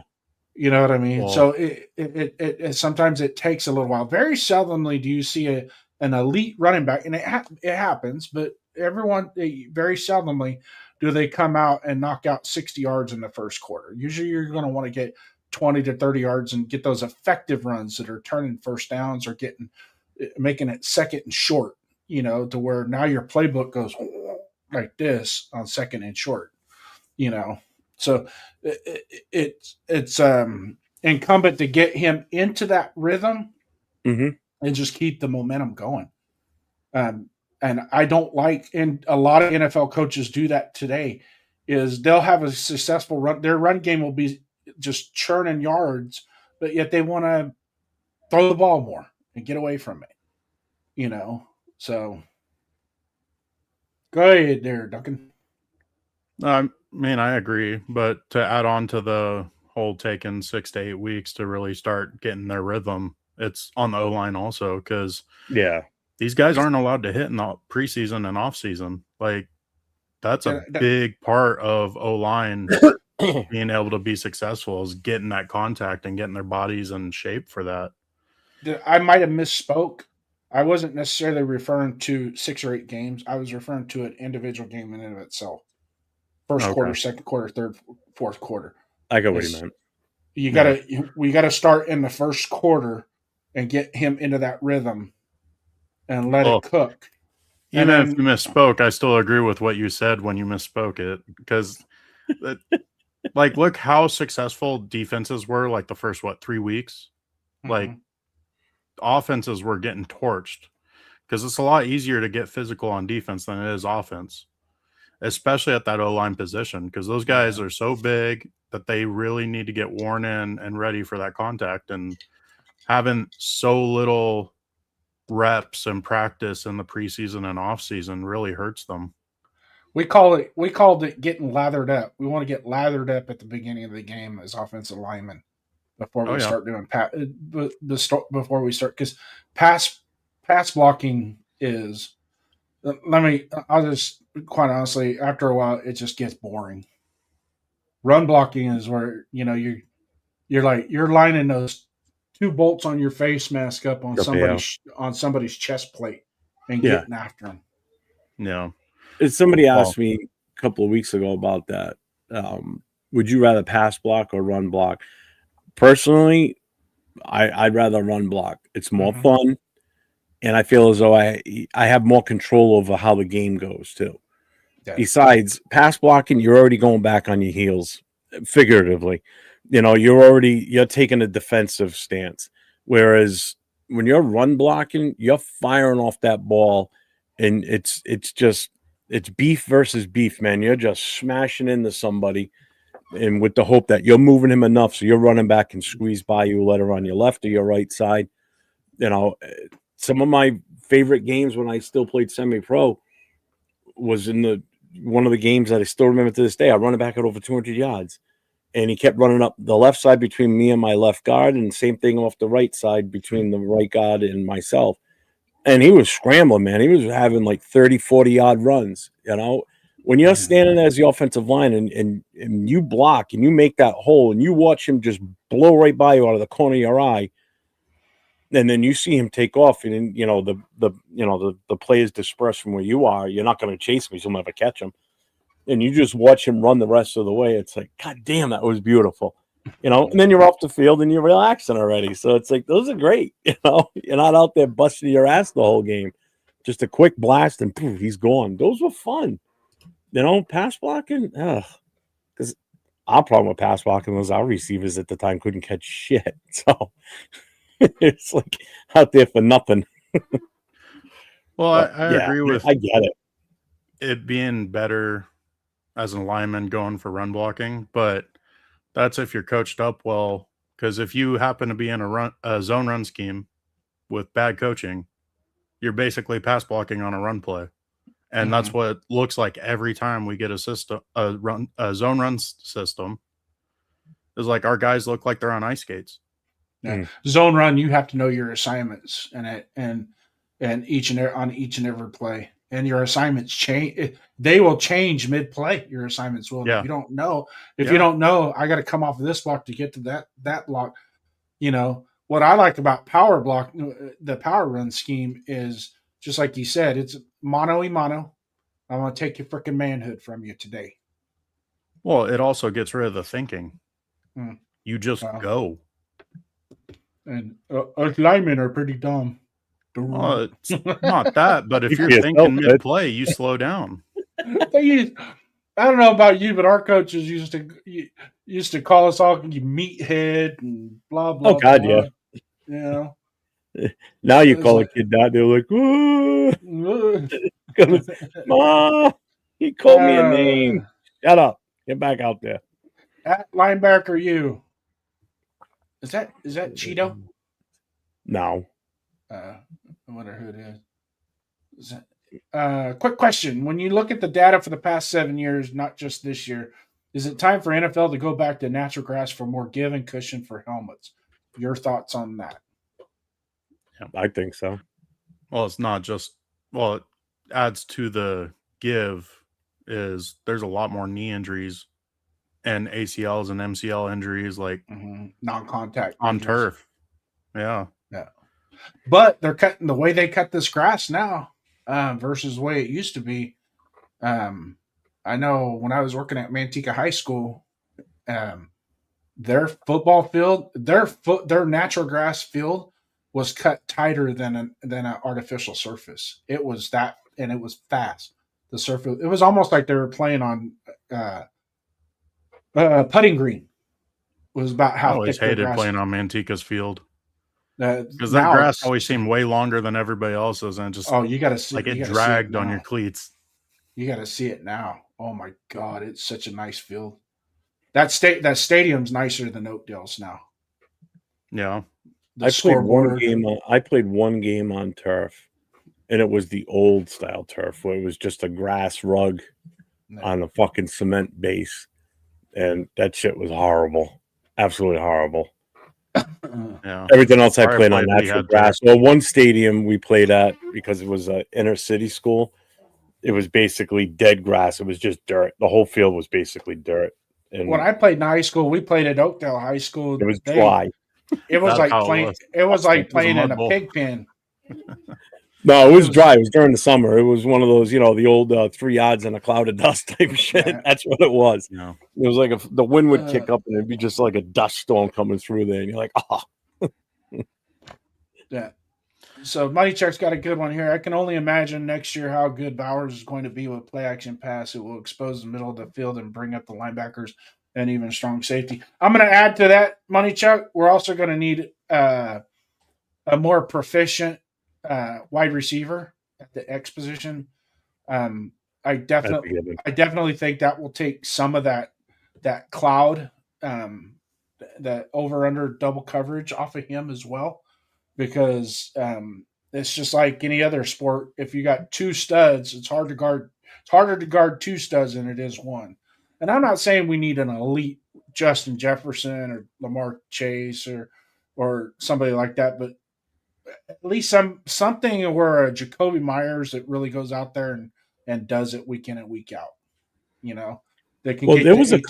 You know what I mean? Well, So it sometimes it takes a little while. Very seldomly do you see an elite running back, and it happens, but very seldomly do they come out and knock out 60 yards in the first quarter. Usually you're going to want to get 20 to 30 yards and get those effective runs that are turning first downs or making it second and short, you know, to where now your playbook goes like this on second and short, you know. So it's incumbent to get him into that rhythm and just keep the momentum going. And I don't like, and a lot of NFL coaches do that today, is they'll have a successful run. Their run game will be just churning yards, but yet they want to throw the ball more and get away from it, you know. So go ahead there, Duncan. I mean, I agree, but to add on to the whole taking 6 to 8 weeks to really start getting their rhythm, it's on the O-line also because these guys aren't allowed to hit in the preseason and off-season. Like, that's a big part of O-line being able to be successful is getting that contact and getting their bodies in shape for that. I might have misspoke. I wasn't necessarily referring to 6 or 8 games. I was referring to an individual game in and of itself. First quarter, second quarter, third, fourth quarter. I got what you meant. We gotta start in the first quarter and get him into that rhythm and let it cook. Even if you misspoke, I still agree with what you said when you misspoke it because, like, look how successful defenses were. Like the first 3 weeks, like offenses were getting torched because it's a lot easier to get physical on defense than it is offense. Especially at that O-line position, because those guys are so big that they really need to get worn in and ready for that contact. And having so little reps and practice in the preseason and off season really hurts them. We called it getting lathered up. We want to get lathered up at the beginning of the game as offensive linemen before we start doing before we start, because pass blocking is. I'll just quite honestly, after a while, it just gets boring. Run blocking is where, you know, you're lining those 2 bolts on your face mask up on somebody's chest plate and getting after them. Yeah. Somebody asked me a couple of weeks ago about that. Would you rather pass block or run block? personally, I'd rather run block. It's more fun, and I feel as though I have more control over how the game goes too. Yeah. Besides pass blocking, you're already going back on your heels, figuratively. You're taking a defensive stance, whereas when you're run blocking, you're firing off that ball, and it's beef versus beef, man. You're just smashing into somebody, and with the hope that you're moving him enough so you're running back and squeeze by you, whether on your left or your right side. Some of my favorite games when I still played semi-pro was in one of the games that I still remember to this day. I run it back at over 200 yards, and he kept running up the left side between me and my left guard, and same thing off the right side between the right guard and myself. And he was scrambling, man. He was having like 30, 40-yard runs. When you're standing as the offensive line and you block and you make that hole and you watch him just blow right by you out of the corner of your eye, and then you see him take off, and the players disperse from where you are. You're not going to chase him; you'll never catch him. And you just watch him run the rest of the way. It's like, God damn, that was beautiful. And then you're off the field and you're relaxing already. So it's like, those are great. You're not out there busting your ass the whole game. Just a quick blast and poof, he's gone. Those were fun. Pass blocking, because our problem with pass blocking was our receivers at the time couldn't catch shit. So it's like out there for nothing. Well, I agree with. I get it being better as an lineman going for run blocking, but that's if you're coached up well. Because if you happen to be in a zone run scheme with bad coaching, you're basically pass blocking on a run play, and that's what it looks like every time we get a zone run system. Is like our guys look like they're on ice skates. Yeah. Zone run, you have to know your assignments and each and every play. And your assignments change. They will change mid-play. Your assignments will. Yeah. If you don't know, I got to come off of this block to get to that block. What I like about power block, the power run scheme is just like you said. It's mano-y-mano. I want to take your freaking manhood from you today. Well, it also gets rid of the thinking. You just go. And us linemen are pretty dumb. Well, it's not that, but if you're thinking mid-play, you slow down. I don't know about you, but our coaches used to call us all you meathead and blah blah. Oh God, blah. Yeah. Now you call a kid that, they're like, Ma, he called me a name. Shut up. Get back out there. At linebacker, you. Is that Cheeto? No. I wonder who it is. Quick question. When you look at the data for the past 7 years, not just this year, is it time for NFL to go back to natural grass for more give and cushion for helmets? Your thoughts on that? Yeah, I think so. Well, it's not just – well, it adds to the give is there's a lot more knee injuries and ACLs and MCL injuries like non-contact on injuries. Turf. Yeah. But they're cutting the way they cut this grass now versus the way it used to be. I know when I was working at Manteca High School, their football field, their natural grass field was cut tighter than an artificial surface. It was that, and it was fast. The surface, it was almost like they were playing on putting green. It was about how I always thick hated grass playing on Manteca's field. Because now that grass always seemed way longer than everybody else's, and just you got to see like it dragged on your cleats. You got to see it now. Oh my God, it's such a nice field. That stadium's nicer than Oakdale's now. Yeah, I played one game on turf, and it was the old style turf where it was just a grass rug on a fucking cement base, and that shit was horrible, absolutely horrible. Yeah. Everything else I played on natural grass. Well, one stadium we played at, because it was an inner city school, it was basically dead grass. It was just dirt. The whole field was basically dirt. And when I played in high school, we played at Oakdale High School. It was dry. It was like playing. It was like playing in a pig pen. No, it was dry. It was during the summer. It was one of those, the old 3 yards in a cloud of dust type shit. Yeah. That's what it was. No. It was like the wind would kick up and it'd be just like a dust storm coming through there. And you're like, oh. Yeah. So Money Check's got a good one here. I can only imagine next year how good Bowers is going to be with play action pass. It will expose the middle of the field and bring up the linebackers and even strong safety. I'm going to add to that, Money Check. We're also going to need a more proficient wide receiver at the X position. I definitely think that will take some of that cloud, that over under double coverage off of him as well, because it's just like any other sport. If you got 2 studs, it's hard to guard. It's harder to guard 2 studs than it is 1. And I'm not saying we need an elite Justin Jefferson or Lamar Chase or somebody like that, but at least something where a Jacoby Myers that really goes out there and does it week in and week out. They can. Well, there was a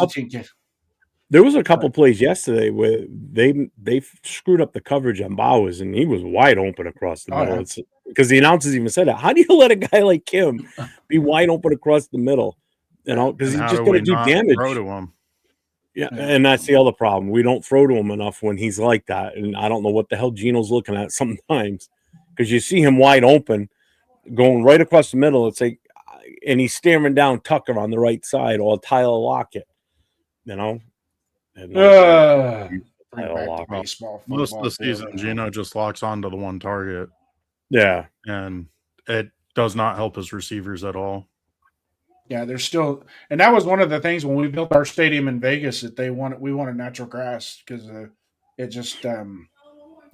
couple plays yesterday where they screwed up the coverage on Bowers, and he was wide open across the middle. Yeah. Because the announcers even said that. How do you let a guy like him be wide open across the middle? Because he's just going to do damage. Throw to him. Yeah, and that's the other problem. We don't throw to him enough when he's like that, and I don't know what the hell Gino's looking at sometimes, because you see him wide open, going right across the middle. It's like, and he's staring down Tucker on the right side or Tyler Lockett, And baseball, most of the season, Gino just locks onto the one target. Yeah, Mm-hmm. and it does not help his receivers at all. Yeah, there's still, and that was one of the things when we built our stadium in Vegas that we wanted natural grass because it just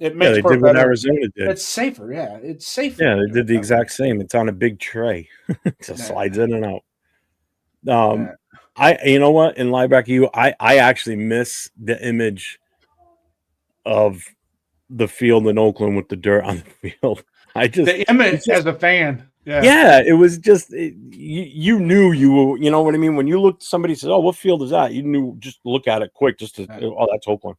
it makes they did what Arizona did. It's safer, yeah, it's safer. Yeah, they did the exact same. It's on a big tray, it just slides in and out. You know what? In linebacker, I actually miss the image of the field in Oakland with the dirt on the field. The image as a fan. Yeah, it was just you knew you were, you know what I mean? When you looked, somebody says, "Oh, what field is that?" You knew, just look at it quick, just to that's Oakland.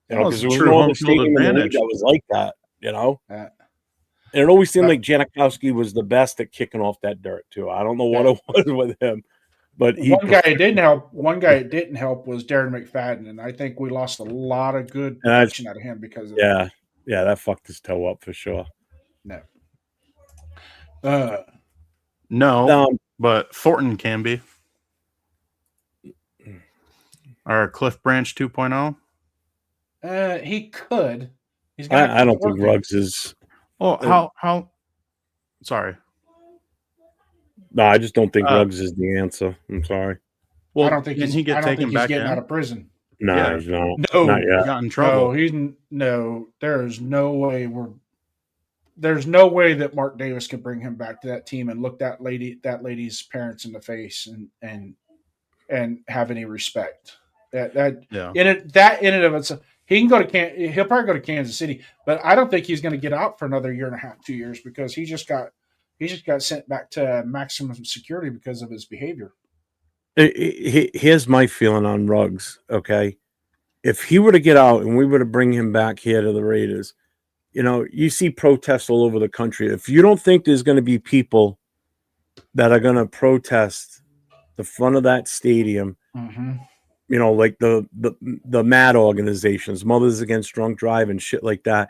Because there was no other stadium in the league that was like that, And it always seemed like Janikowski was the best at kicking off that dirt too. I don't know what it was with him, but one guy it didn't help. One guy it didn't help was Darren McFadden, and I think we lost a lot of good action out of him because of that. Yeah, that fucked his toe up for sure. No, but Thornton can be. Or Cliff Branch 2.0. He could. I don't think Ruggs is. Oh, how? Sorry. No, I just don't think Ruggs is the answer. I'm sorry. Well, I don't think he get taken back getting out of prison. No, he's not. No, not yet. He got in trouble. There is no way there's no way that Mark Davis could bring him back to that team and look that lady's parents in the face and have any respect. In and of itself, he'll probably go to Kansas City, but I don't think he's going to get out for another year and a half, 2 years, because he just got sent back to maximum security because of his behavior. Here's my feeling on Ruggs. Okay, if he were to get out and we were to bring him back here to the Raiders, you see protests all over the country. If you don't think there's going to be people that are going to protest the front of that stadium, like the MAD organizations, Mothers Against Drunk Driving, shit like that.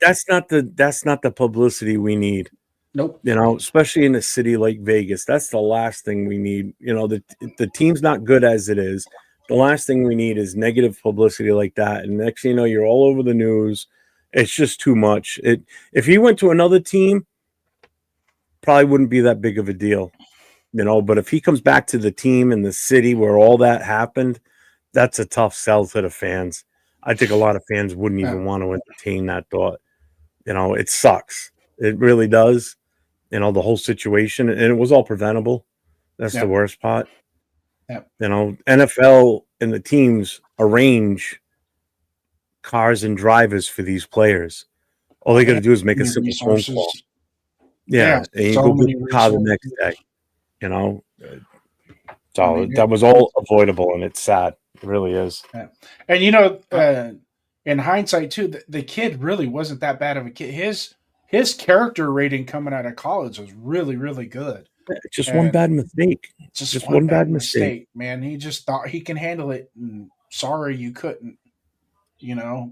That's not the publicity we need. Nope. Especially in a city like Vegas, that's the last thing we need. The team's not good as it is. The last thing we need is negative publicity like that. And next thing you know, you're all over the news. It's just too much. If he went to another team, probably wouldn't be that big of a deal. But if he comes back to the team in the city where all that happened, that's a tough sell to the fans. I think a lot of fans wouldn't even want to entertain that thought. It sucks. It really does. The whole situation, and it was all preventable. That's the worst part. NFL and the teams arrange cars and drivers for these players. All they got to do is make a simple phone call. And you go get the car the next day. So that was all avoidable, and it's sad. It really is. And in hindsight too, the kid really wasn't that bad of a kid. his character rating coming out of college was really, really good. Just one bad mistake. Just one bad mistake, man. He just thought he can handle it, and sorry you couldn't,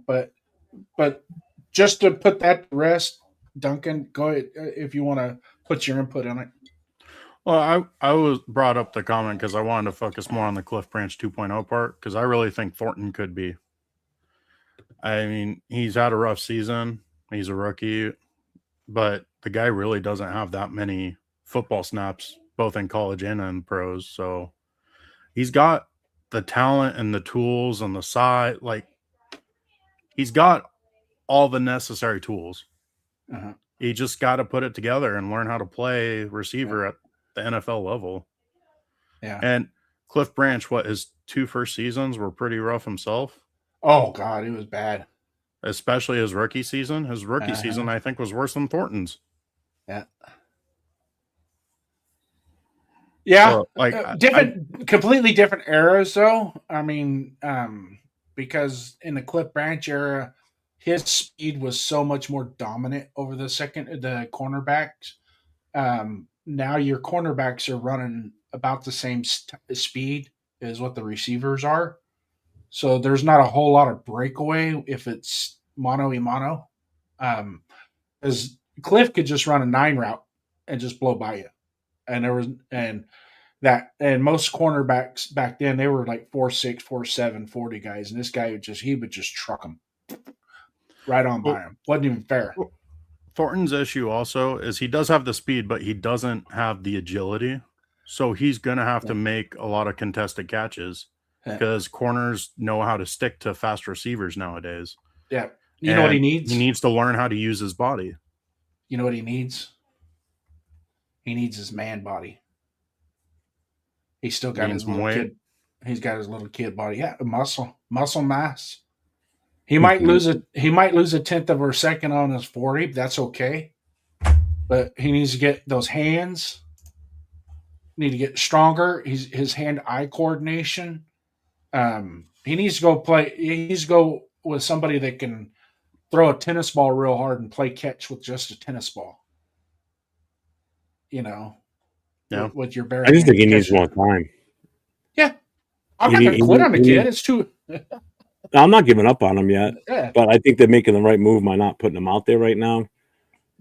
But just to put that to rest, Duncan, go ahead if you want to put your input on it. Well, I was brought up the comment because I wanted to focus more on the Cliff Branch 2.0 part because I really think Thornton could be. I mean, he's had a rough season. He's a rookie, but the guy really doesn't have that many football snaps, both in college and in pros. So he's got the talent and the tools and the size. Like, he's got all the necessary tools. Uh-huh. He just got to put it together and learn how to play receiver at the NFL level. Yeah. And Cliff Branch, his 2 first seasons were pretty rough himself. Oh, God, it was bad. Especially his rookie season. His rookie season, I think, was worse than Thornton's. Yeah. Yeah. So, completely different eras, though. I mean, because in the Cliff Branch era, his speed was so much more dominant over the cornerbacks. Now your cornerbacks are running about the same speed as what the receivers are. So there's not a whole lot of breakaway if it's mano-a-mano. Because Cliff could just run a 9 route and just blow by you. And most cornerbacks back then, they were like 4'6", 4'7", 40 guys. And this guy would just truck them right on by him. Wasn't even fair. Thornton's issue also is he does have the speed, but he doesn't have the agility. So he's going to have to make a lot of contested catches because corners know how to stick to fast receivers nowadays. Yeah. You know what he needs? He needs to learn how to use his body. You know what he needs? He needs his man body. He's still got his little kid. He's got his little kid body. Yeah, muscle mass. He might lose a 10th of a second on his 40. That's okay. But he needs to get those hands. Need to get stronger. His hand-eye coordination. He needs to go play. He needs to go with somebody that can throw a tennis ball real hard and play catch with just a tennis ball. With your bare. I just think he needs more time. Yeah, I'm not going to quit on the kid. It's too. I'm not giving up on him yet, Yeah. but I think they're making the right move by not putting him out there right now.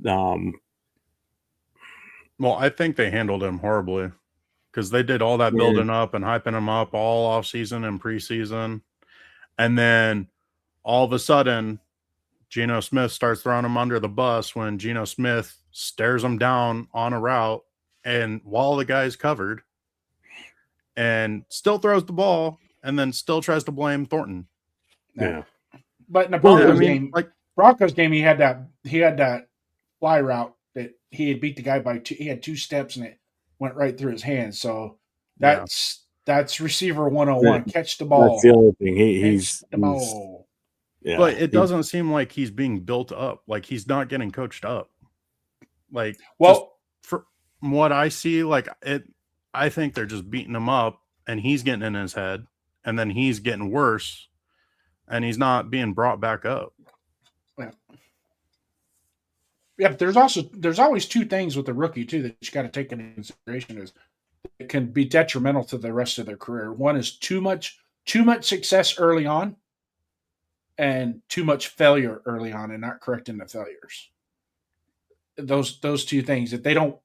Well, I think they handled him horribly because they did all that building up and hyping him up all off season and preseason. And then all of a sudden, Geno Smith starts throwing him under the bus when Geno Smith stares him down on a route and while the guy's covered and still throws the ball and then still tries to blame Thornton. Yeah. But in the Broncos game, he had that fly route that he had beat the guy by 2. He had 2 steps and it went right through his hands. So that's receiver 101. Catch the ball. That's the only thing. He's the ball. Yeah. But it doesn't seem like he's being built up. Like he's not getting coached up. Like, well, from what I see, I think they're just beating him up and he's getting in his head and then he's getting worse and he's not being brought back up. Yeah. Yeah, but there's always 2 things with the rookie too that you got to take into consideration is it can be detrimental to the rest of their career. One is too much success early on and too much failure early on and not correcting the failures. Those 2 things that they don't,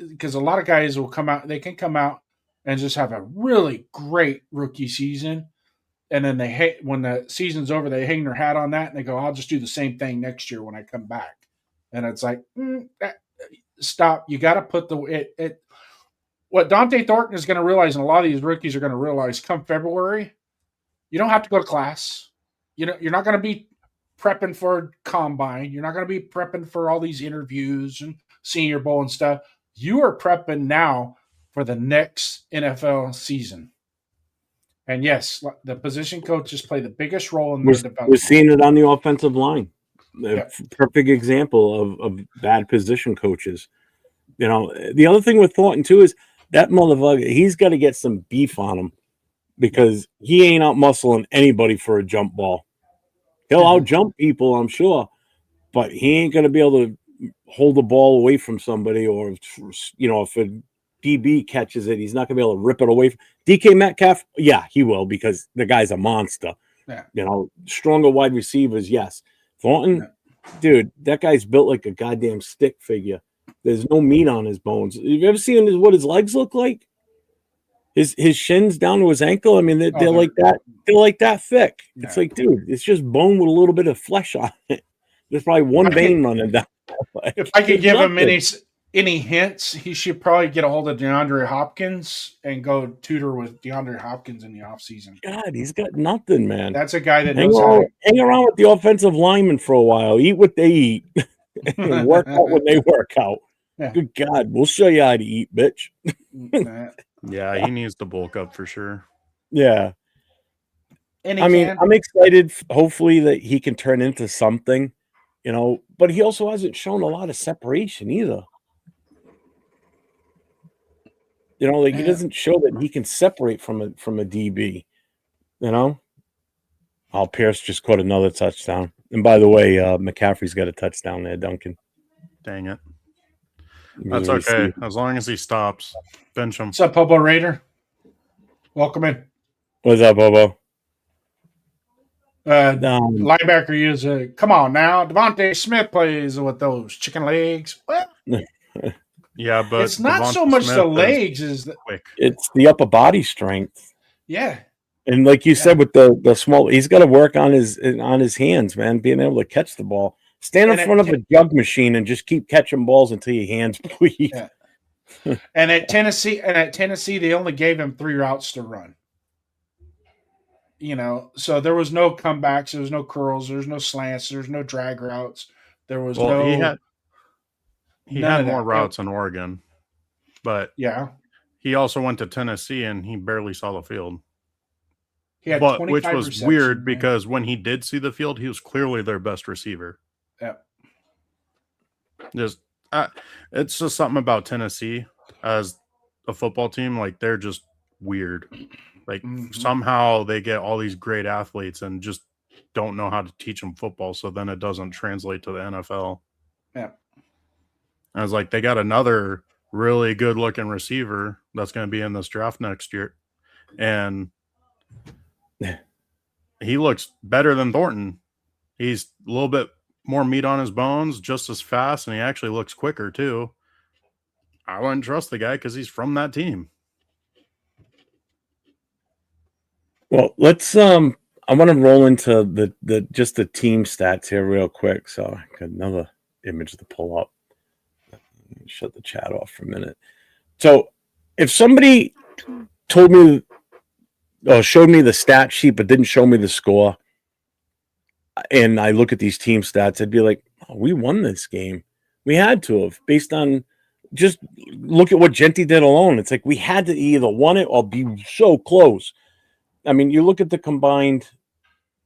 because a lot of guys will come out, they can come out and just have a really great rookie season. And then when the season's over, they hang their hat on that and they go, I'll just do the same thing next year when I come back. And it's like, stop. You got to put what Dante Thornton is going to realize, and a lot of these rookies are going to realize come February, you don't have to go to class. You're not going to be prepping for combine. You're not going to be prepping for all these interviews and Senior Bowl and stuff. You are prepping now for the next NFL season. And yes, the position coaches play the biggest role in their development. We're seeing it on the offensive line. Perfect example of bad position coaches. The other thing with Thornton too is that motherfucker, he's got to get some beef on him because he ain't out muscling anybody for a jump ball. He'll out jump people, I'm sure, but he ain't going to be able to hold the ball away from somebody, or if a DB catches it, he's not going to be able to rip it away. DK Metcalf, yeah, he will, because the guy's a monster. Yeah. Stronger wide receivers, yes. Thornton, dude, that guy's built like a goddamn stick figure. There's no meat on his bones. Have you ever seen what his legs look like? His shins down to his ankle. I mean, they're like that. They're like that thick. It's like, dude, it's just bone with a little bit of flesh on it. There's probably one vein running down. If I could give him any hints, he should probably get a hold of DeAndre Hopkins and go tutor with DeAndre Hopkins in the offseason. God, he's got nothing, man. That's a guy that hang around with the offensive linemen for a while. Eat what they eat. And work out when they work out. Yeah. Good God, we'll show you how to eat, bitch. Yeah, he needs to bulk up for sure. Yeah. I'm excited, hopefully, that he can turn into something, but he also hasn't shown a lot of separation either. He doesn't show that he can separate from a DB, Pierce just caught another touchdown. And by the way, McCaffrey's got a touchdown there, Duncan. Dang it. That's okay. As long as he stops. Bench him. What's up, Bobo Raider? Welcome in. What's up, Bobo? Linebacker is come on now. Devontae Smith plays with those chicken legs. What? Yeah, but it's not Devontae so much Smith the legs is quick. It's the upper body strength. Yeah. And like you said, with the small, he's got to work on his hands, man, being able to catch the ball. Stand in front of a jug machine and just keep catching balls until your hands bleed. Yeah. And at Tennessee, they only gave him 3 routes to run. So there was no comebacks, there was no curls, there was no slants, there was no drag routes. There was he had more routes in Oregon, but he also went to Tennessee and he barely saw the field. He had which was weird because when he did see the field, he was clearly their best receiver. Yeah. It's just something about Tennessee as a football team. Like, they're just weird. Like, somehow they get all these great athletes and just don't know how to teach them football. So then it doesn't translate to the NFL. Yeah. I was like, they got another really good looking receiver that's going to be in this draft next year. And he looks better than Thornton. He's a little bit more meat on his bones, just as fast, and he actually looks quicker too. I wouldn't trust the guy because he's from that team. Well, let's I want to roll into the team stats here real quick. So I got another image to pull up. Shut the chat off for a minute. So if somebody told me or showed me the stat sheet but didn't show me the score, and I look at these team stats, I'd be like, oh, we won this game. We had to have, based on just look at what Jeanty did alone. It's like we had to either won it or be so close. I mean, you look at the combined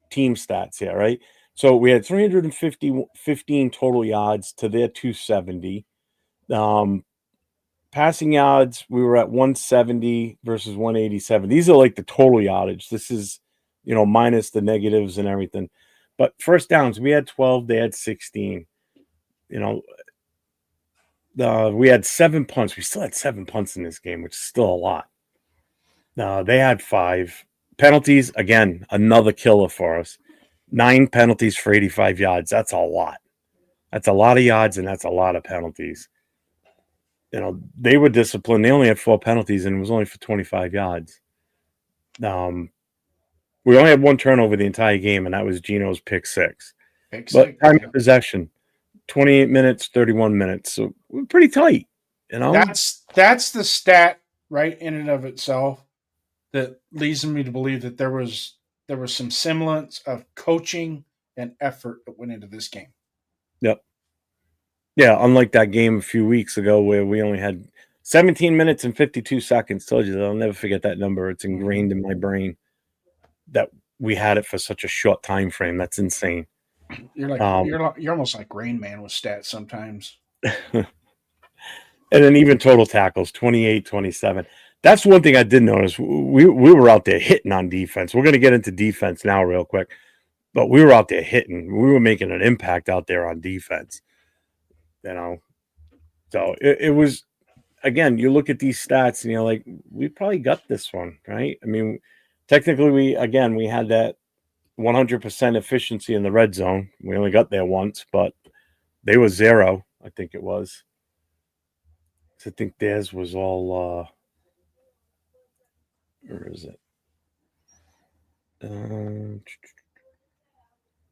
team stats here, right? So we had 315 total yards to their 270. Passing yards, we were at 170 versus 187. These are like the total yardage. This is, minus the negatives and everything. But first downs, we had 12, they had 16. We had 7 punts. We still had 7 punts in this game, which is still a lot. They had 5. Penalties, again, another killer for us. 9 penalties for 85 yards. That's a lot. That's a lot of yards, and that's a lot of penalties. They were disciplined. They only had 4 penalties, and it was only for 25 yards. We only had 1 turnover the entire game, and that was Gino's pick 6. But time of possession, 28 minutes, 31 minutes. So we're pretty tight, That's the stat, right, in and of itself, that leads me to believe that there was some semblance of coaching and effort that went into this game. Yep. Yeah, unlike that game a few weeks ago where we only had 17 minutes and 52 seconds. Told you that I'll never forget that number. It's ingrained in my brain that we had it for such a short time frame. That's insane. You're you're almost like Rain Man with stats sometimes. And then even total tackles, 28, 27. That's one thing I did notice. We were out there hitting on defense. We're going to get into defense now real quick. But we were out there hitting. We were making an impact out there on defense. you know. So it was, again, you look at these stats and you're like, we probably got this one, right? I mean, technically, we had that 100% efficiency in the red zone. We only got there once, but they were 0, I think it was. I think theirs was all, where is it?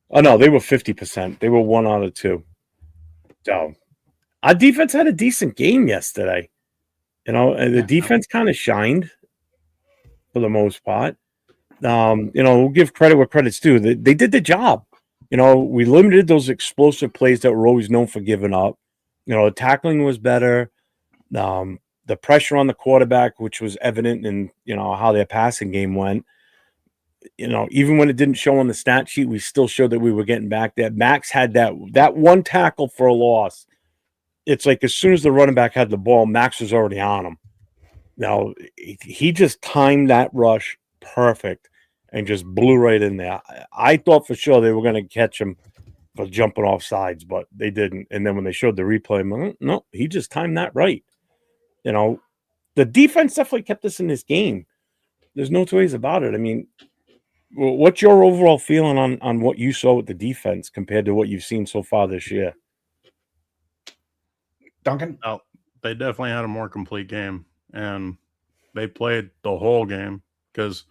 Oh, no, they were 50%. They were 1 out of 2. So our defense had a decent game yesterday. You know, and the defense kind of shined for the most part. You know, we'll give credit where credit's due. They did the job. You know, we limited those explosive plays that were always known for giving up. You know, the tackling was better. The pressure on the quarterback, which was evident in, you know, how their passing game went. You know, even when it didn't show on the stat sheet, we still showed that we were getting back there. Max had that one tackle for a loss. It's like as soon as the running back had the ball, Max was already on him. Now, he just timed that rush perfect and just blew right in there. I thought for sure they were going to catch him for jumping off sides, but they didn't. And then when they showed the replay, I'm like, no, he just timed that right. You know, the defense definitely kept us in this game. There's no two ways about it. I mean, what's your overall feeling on what you saw with the defense compared to what you've seen so far this year? Duncan? Oh, they definitely had a more complete game, and they played the whole game, because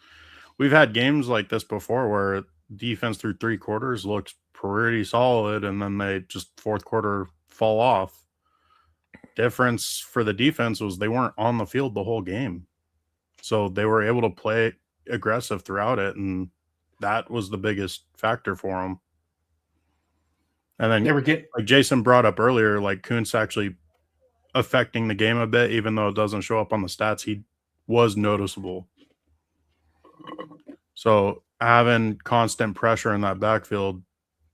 we've had games like this before where defense through 3 quarters looks pretty solid, and then they just fourth quarter fall off. Difference for the defense was they weren't on the field the whole game, so they were able to play aggressive throughout it, and that was the biggest factor for them. And then, like Jason brought up earlier, like Kuntz actually affecting the game a bit, even though it doesn't show up on the stats. He was noticeable. So having constant pressure in that backfield,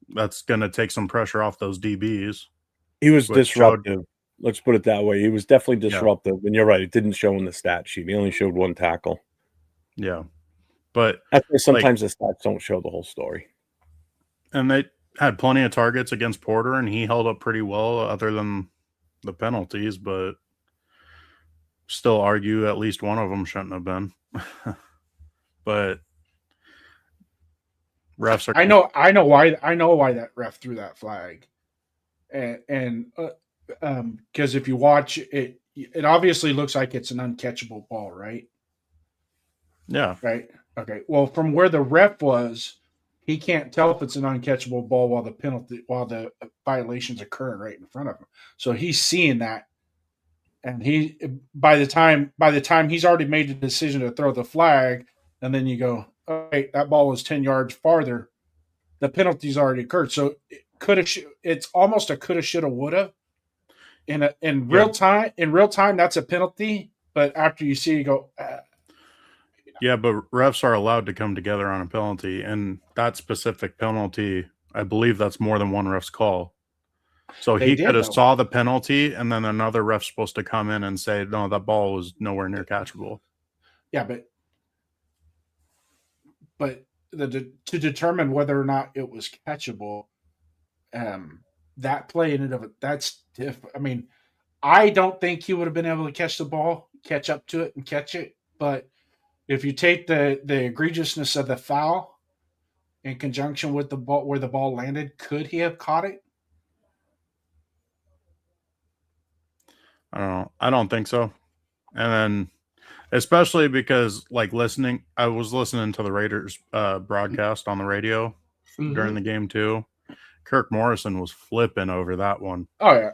that's going to take some pressure off those DBs. He was disruptive. Let's put it that way. He was definitely disruptive. Yeah. And you're right. It didn't show in the stat sheet. He only showed 1 tackle. Yeah. But sometimes the stats don't show the whole story. And they had plenty of targets against Porter, and he held up pretty well other than the penalties, but still argue at least one of them shouldn't have been. But refs are. I know why that ref threw that flag, and because if you watch it, it obviously looks like it's an uncatchable ball, right? Yeah. Right. Okay. Well, from where the ref was, he can't tell if it's an uncatchable ball while the violation's occurring right in front of him. So he's seeing that, and by the time he's already made the decision to throw the flag, and then you go, all right, that ball was 10 yards farther. The penalty's already occurred. So it's almost a coulda, shoulda, woulda. In real time, that's a penalty. But after you see, you go. Yeah, but refs are allowed to come together on a penalty, and that specific penalty, I believe that's more than one ref's call. So he could have saw the penalty, and then another ref's supposed to come in and say, no, that ball was nowhere near catchable. Yeah, but to determine whether or not it was catchable, that play in and of it, that's different. I mean, I don't think he would have been able to catch the ball, catch up to it, and catch it. But if you take the egregiousness of the foul in conjunction with the ball where the ball landed, could he have caught it? I don't know. I don't think so. And then, especially because, like, I was listening to the Raiders broadcast on the radio during the game too. Kirk Morrison was flipping over that one. Oh yeah.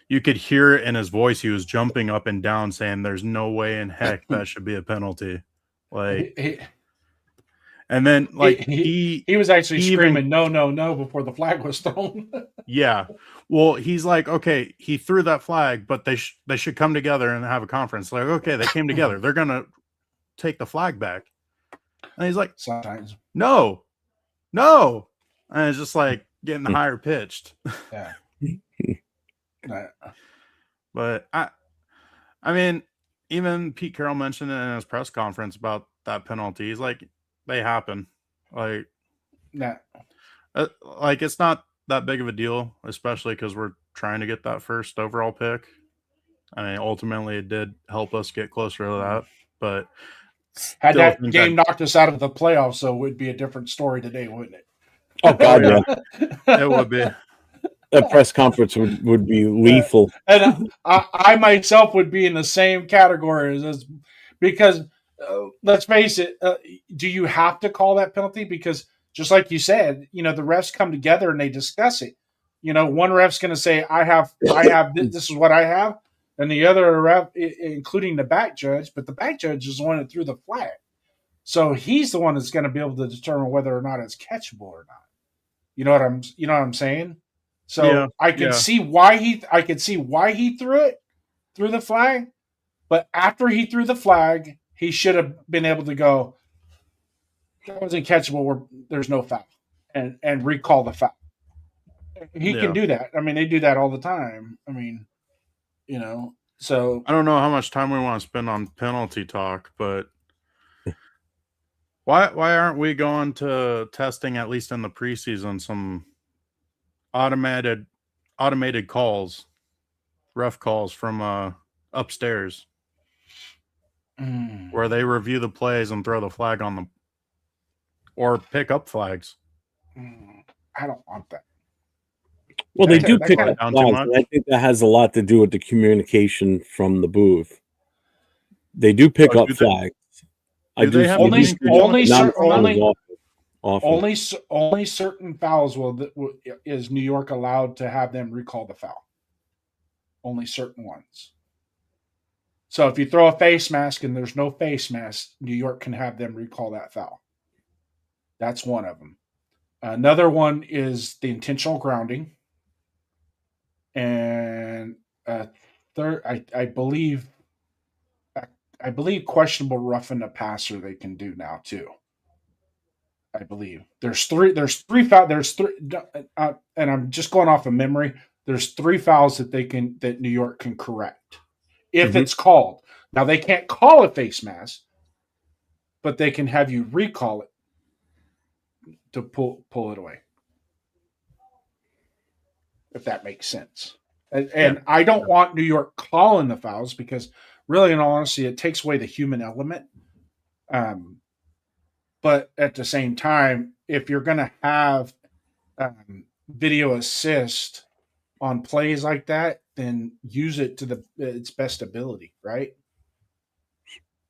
You could hear it in his voice. He was jumping up and down saying, there's no way in heck that should be a penalty. Like, and then like he was actually screaming, no, before the flag was thrown. Yeah. Well, he's like, okay, he threw that flag, but they should come together and have a conference. Like, okay, they came together. They're going to take the flag back. And he's like, sometimes. No. And it's just like getting higher pitched. Yeah. But I mean, even Pete Carroll mentioned it in his press conference about that penalty. He's like, they happen. Like, nah. Like, it's not that big of a deal, especially because we're trying to get that first overall pick. I mean, ultimately, it did help us get closer to that, but Had still that think game knocked us out of the playoffs, so it would be a different story today, wouldn't it? Oh God, yeah. yeah. It would be. That press conference would be lethal. And I myself would be in the same category as because let's face it, do you have to call that penalty? Because just like you said, the refs come together and they discuss it. One ref's going to say, I have this is what I have, and the other ref, including the back judge, but the back judge is the one that threw the flag, so he's the one that's going to be able to determine whether or not it's catchable or not. You know what I'm saying? So Yeah, I can see why he threw the flag, but after he threw the flag, he should have been able to go, that wasn't catchable, there's no foul, and recall the foul. He can do that. I mean, they do that all the time. I mean, so I don't know how much time we want to spend on penalty talk, but why aren't we going to testing, at least in the preseason, some automated calls, ref calls from upstairs, where they review the plays and throw the flag on them, or pick up flags? I don't want that. Well, they do pick up down flags, too much. and I think that has a lot to do with the communication from the booth. They do pick up flags. They have only often. only certain fouls is New York allowed to have them recall the foul. Only certain ones. So if you throw a face mask and there's no face mask, New York can have them recall that foul. That's one of them. Another one is the intentional grounding. And third, I believe questionable roughing the passer they can do now too. I believe there's three fouls, and I'm just going off of memory. There's 3 fouls that New York can correct if it's called. Now they can't call a face mask, but they can have you recall it to pull it away. If that makes sense. And I don't want New York calling the fouls because really, in all honesty, it takes away the human element. But at the same time, if you're going to have video assist on plays like that, then use it to its best ability, right?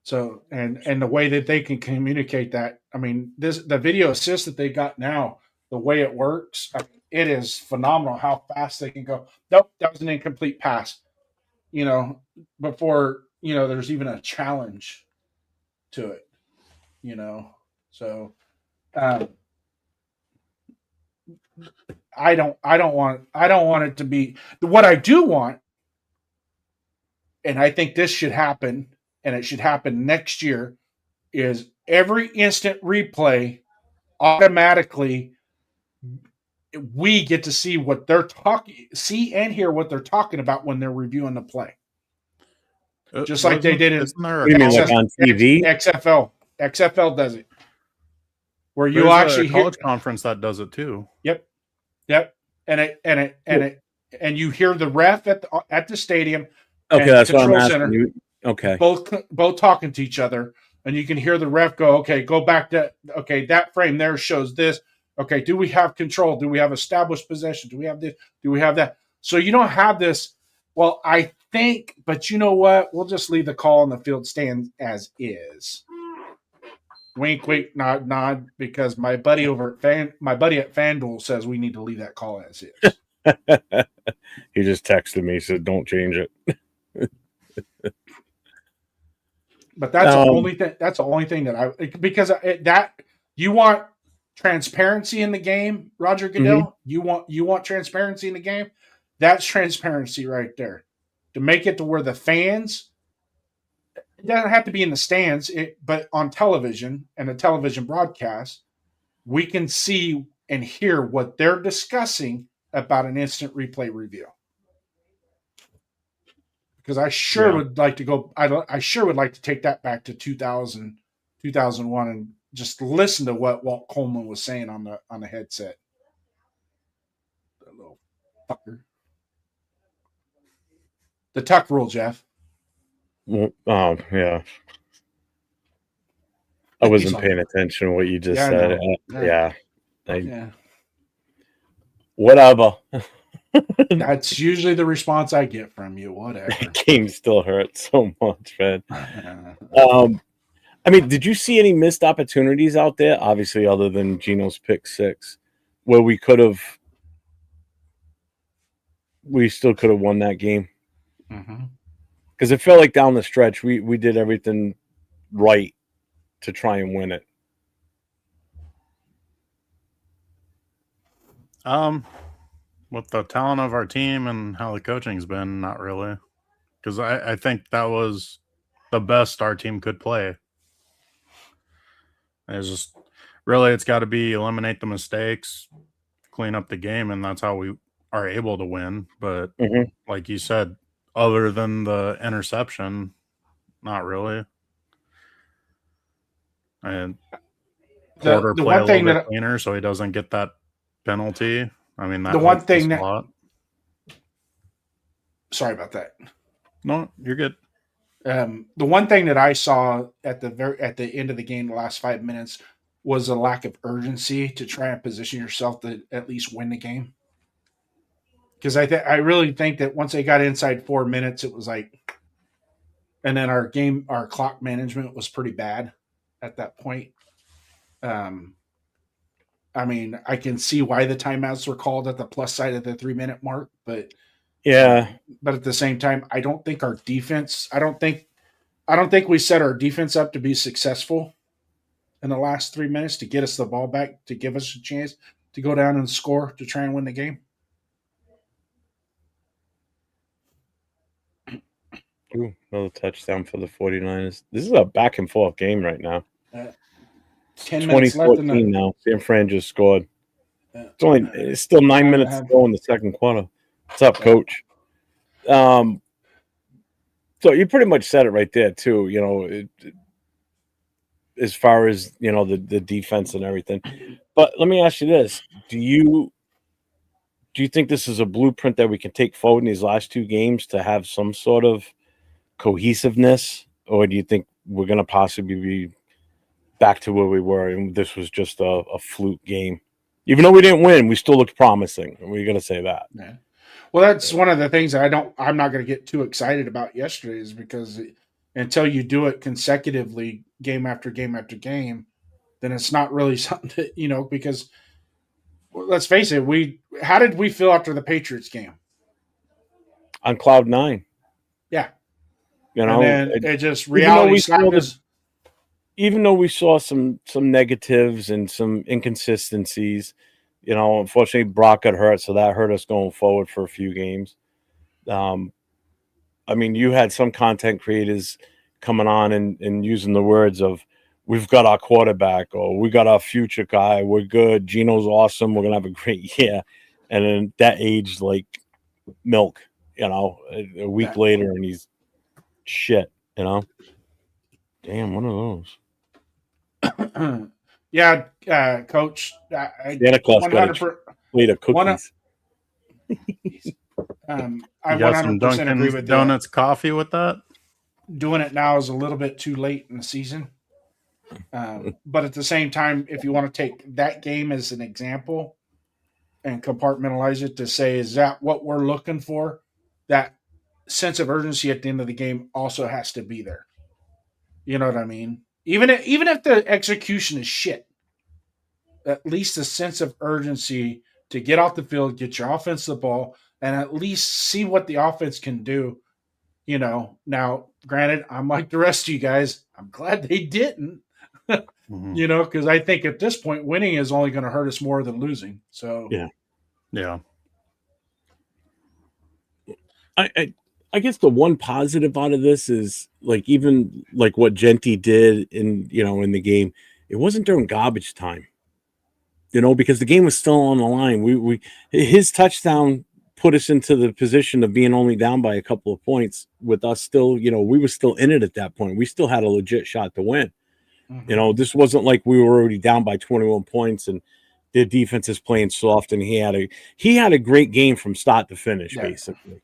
So, and the way that they can communicate that, I mean, the video assist that they got now, the way it works, it is phenomenal how fast they can go. Nope, that was an incomplete pass. Before there's even a challenge to it. So I don't want it to be what I do want, and I think this should happen, and it should happen next year, is every instant replay automatically we get to see what they're see and hear what they're talking about when they're reviewing the play. Just like they did in on TV? XFL. XFL does it. Where you There's actually a college conference that does it too. Yep. And you hear the ref at the stadium. Okay, that's what I'm asking you. Okay. Both talking to each other, and you can hear the ref go, okay, go back to that frame there shows this. Okay, do we have control? Do we have established possession? Do we have this? Do we have that? So you don't have this. Well, I think, but you know what? We'll just leave the call on the field stand as is. Wink, wink, nod, nod. Because my buddy at FanDuel says we need to leave that call as is. He just texted me, said don't change it. But that's the only thing. That's the only thing that you want transparency in the game, Roger Goodell. You want transparency in the game. That's transparency right there. To make it to where the fans, it doesn't have to be in the stands, but on television and a television broadcast, we can see and hear what they're discussing about an instant replay review. Because I sure would like to go. I sure would like to take that back to 2000, 2001, and just listen to what Walt Coleman was saying on the headset. fucker. The tuck rule, Jeff. Well, oh, yeah. I wasn't paying attention to what you just said. Yeah. Yeah. Whatever. That's usually the response I get from you. Whatever. The game still hurts so much, man. I mean, did you see any missed opportunities out there? Obviously, other than Gino's pick 6, where we still could have won that game. Because it felt like down the stretch, we did everything right to try and win it. With the talent of our team and how the coaching's been, not really. Because I think that was the best our team could play. It's just really, it's got to be eliminate the mistakes, clean up the game, and that's how we are able to win. But like you said, other than the interception, not really. And Porter play a little bit cleaner so he doesn't get that penalty. I mean, that the one thing that. lot. Sorry about that. No, you're good. The one thing that I saw at the end of the game, the last 5 minutes, was a lack of urgency to try and position yourself to at least win the game. Because I really think that once they got inside 4 minutes, it was like, and then our clock management was pretty bad at that point. I mean, I can see why the timeouts were called at the plus side of the 3 minute mark, but yeah. But at the same time, I don't think our defense. I don't think we set our defense up to be successful in the last 3 minutes to get us the ball back, to give us a chance to go down and score to try and win the game. Ooh, another touchdown for the 49ers. This is a back and forth game right now. 10 minutes left in the now. San Fran just scored. It's still 9 minutes to go in the second quarter. What's up, Coach? So you pretty much said it right there too. You know, as far as the defense and everything. But let me ask you this: Do you think this is a blueprint that we can take forward in these last 2 games to have some sort of cohesiveness, or do you think we're going to possibly be back to where we were and this was just a fluke game? Even though we didn't win, we still looked promising. We're going to say that. Yeah. Well, that's one of the things I'm not going to get too excited about yesterday, is because until you do it consecutively, game after game after game, then it's not really something to, because let's face it, how did we feel after the Patriots game? On cloud 9. Yeah. And then it just reality slapped us. Even though we saw some negatives and some inconsistencies, unfortunately Brock got hurt, so that hurt us going forward for a few games. I mean, you had some content creators coming on and using the words of, we've got our quarterback, or we got our future guy, we're good, Gino's awesome, we're going to have a great year. And then that aged like milk, a week later, and he's shit, Damn, one of those. Yeah, Coach. Santa Claus got a plate of cookies. I 100% agree with donuts, coffee with that. Doing it now is a little bit too late in the season. But at the same time, if you want to take that game as an example and compartmentalize it to say, is that what we're looking for? That sense of urgency at the end of the game also has to be there. You know what I mean? Even if the execution is shit, at least a sense of urgency to get off the field, get your offense the ball, and at least see what the offense can do. Now, granted, I'm like the rest of you guys. I'm glad they didn't, because I think at this point, winning is only going to hurt us more than losing. So, yeah. I guess the one positive out of this is even what Jeanty did in the game. It wasn't during garbage time, because the game was still on the line. His touchdown put us into the position of being only down by a couple of points with us still, we were still in it at that point. We still had a legit shot to win. This wasn't like we were already down by 21 points and their defense is playing soft, and he had a great game from start to finish, basically.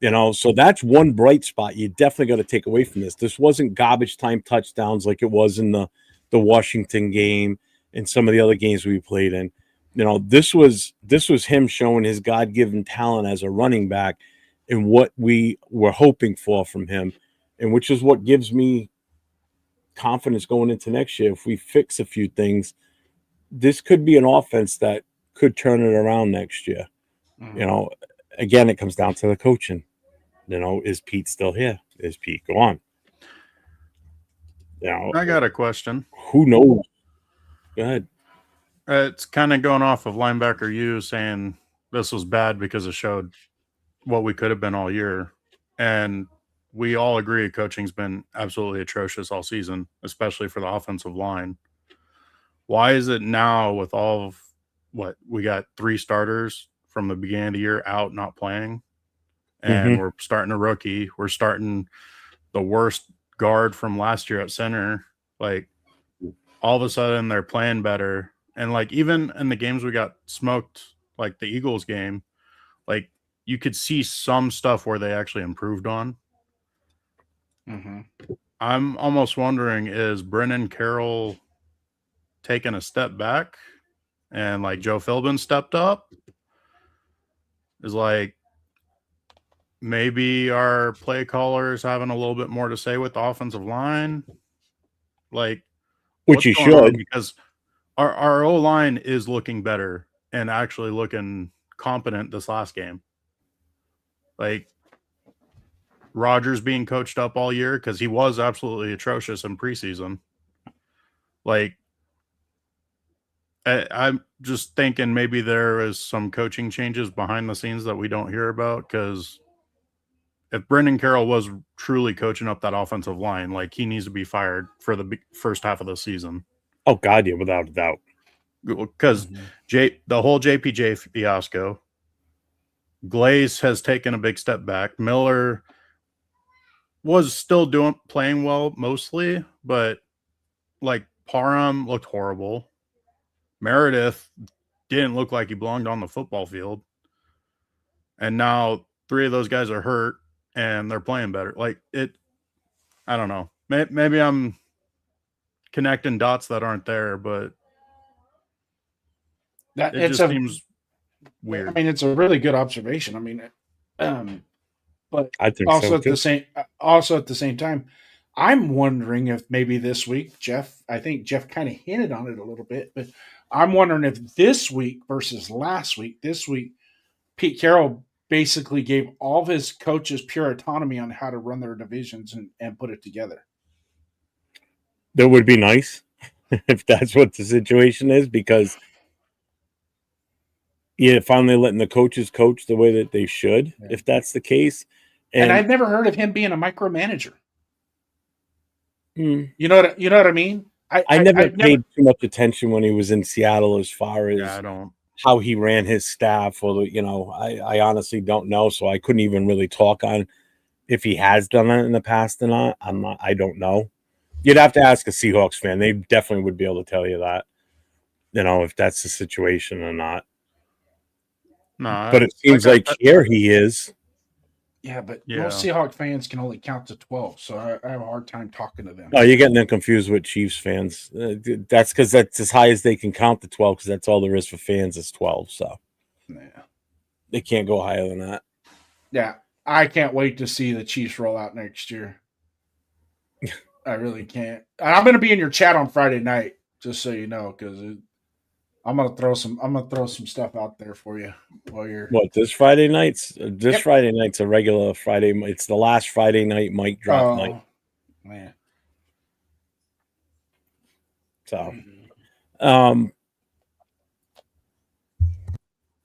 So that's one bright spot you definitely got to take away from this. This wasn't garbage time touchdowns like it was in the Washington game and some of the other games we played in. This was him showing his God-given talent as a running back and what we were hoping for from him, and which is what gives me confidence going into next year. If we fix a few things, this could be an offense that could turn it around next year. Mhm. Again, it comes down to the coaching. Is Pete still here? Is Pete gone? I got a question. Who knows? Go ahead. It's kind of going off of linebacker U saying this was bad because it showed what we could have been all year. And we all agree coaching's been absolutely atrocious all season, especially for the offensive line. Why is it now with all of what we got 3 starters from the beginning of the year out not playing? And we're starting a rookie. We're starting the worst guard from last year at center. Like, all of a sudden they're playing better. And like, even in the games we got smoked, like the Eagles game, like you could see some stuff where they actually improved on. I'm almost wondering, is Brennan Carroll taking a step back and like Joe Philbin stepped up? Is like maybe our play callers having a little bit more to say with the offensive line? Like, which you should, because our O-line is looking better and actually looking competent this last game. Like, Rodgers being coached up all year because he was absolutely atrocious in preseason. Like, I'm just thinking maybe there is some coaching changes behind the scenes that we don't hear about, because if Brendan Carroll was truly coaching up that offensive line, like, he needs to be fired for the first half of the season. Oh, God, yeah, without a doubt. Because the whole JPJ fiasco, Glaze has taken a big step back. Miller was still playing well mostly, but like Parham looked horrible. Meredith didn't look like he belonged on the football field. And now 3 of those guys are hurt and they're playing better. Like, I don't know. Maybe I'm connecting dots that aren't there, but it just seems weird. I mean, it's a really good observation. I mean, but I think also so at too. the same time, I'm wondering if maybe this week, I think Jeff kind of hinted on it a little bit, but I'm wondering if this week versus last week, this week, Pete Carroll basically gave all of his coaches pure autonomy on how to run their divisions and put it together. That would be nice if that's what the situation is, because finally letting the coaches coach the way that they should, if that's the case. And I've never heard of him being a micromanager. You know what I mean? I never paid too much attention when he was in Seattle as far as how he ran his staff, or I honestly don't know, so I couldn't even really talk on if he has done it in the past or not. I don't know. You'd have to ask a Seahawks fan. They definitely would be able to tell you that, if that's the situation or not. No, but it seems like here he is. Yeah, but most Seahawks fans can only count to 12, so I have a hard time talking to them. Oh, you're getting them confused with Chiefs fans. That's because that's as high as they can count to 12, because that's all there is for fans is 12. So they can't go higher than that. Yeah, I can't wait to see the Chiefs roll out next year. I really can't. And I'm going to be in your chat on Friday night, just so you know, because I'm gonna throw some stuff out there for you while you're. What, this Friday night's? Friday night's a regular Friday. It's the last Friday night mic drop night. Man. So,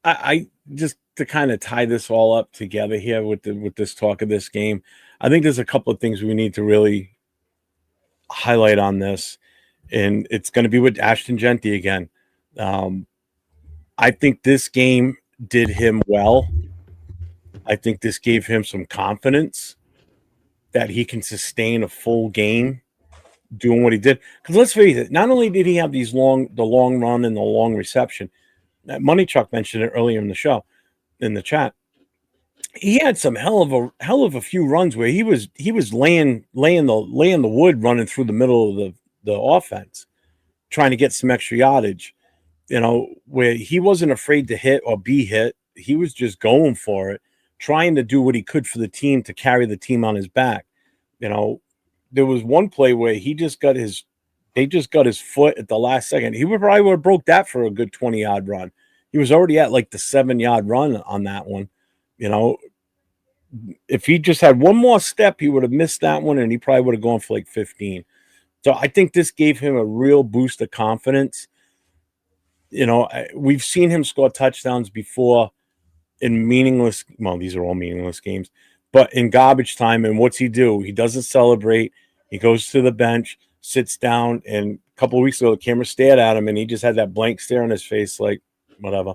I just to kind of tie this all up together here with this talk of this game. I think there's a couple of things we need to really highlight on this, and it's going to be with Ashton Jeanty again. I think this game did him well. I think this gave him some confidence that he can sustain a full game doing what he did. Because let's face it, not only did he have the long run and the long reception, Money Chuck mentioned it earlier in the show, in the chat. He had some hell of a few runs where he was laying the wood running through the middle of the offense, trying to get some extra yardage. Where he wasn't afraid to hit or be hit. He was just going for it, trying to do what he could for the team to carry the team on his back. There was one play where they just got his foot at the last second. He would probably have broke that for a good 20-yard run. He was already at like the 7-yard run on that one. If he just had one more step, he would have missed that one, and he probably would have gone for like 15. So I think this gave him a real boost of confidence. We've seen him score touchdowns before in these are all meaningless games, but in garbage time. And what's he do? He doesn't celebrate. He goes to the bench, sits down, and a couple of weeks ago, the camera stared at him, and he just had that blank stare on his face, like, whatever.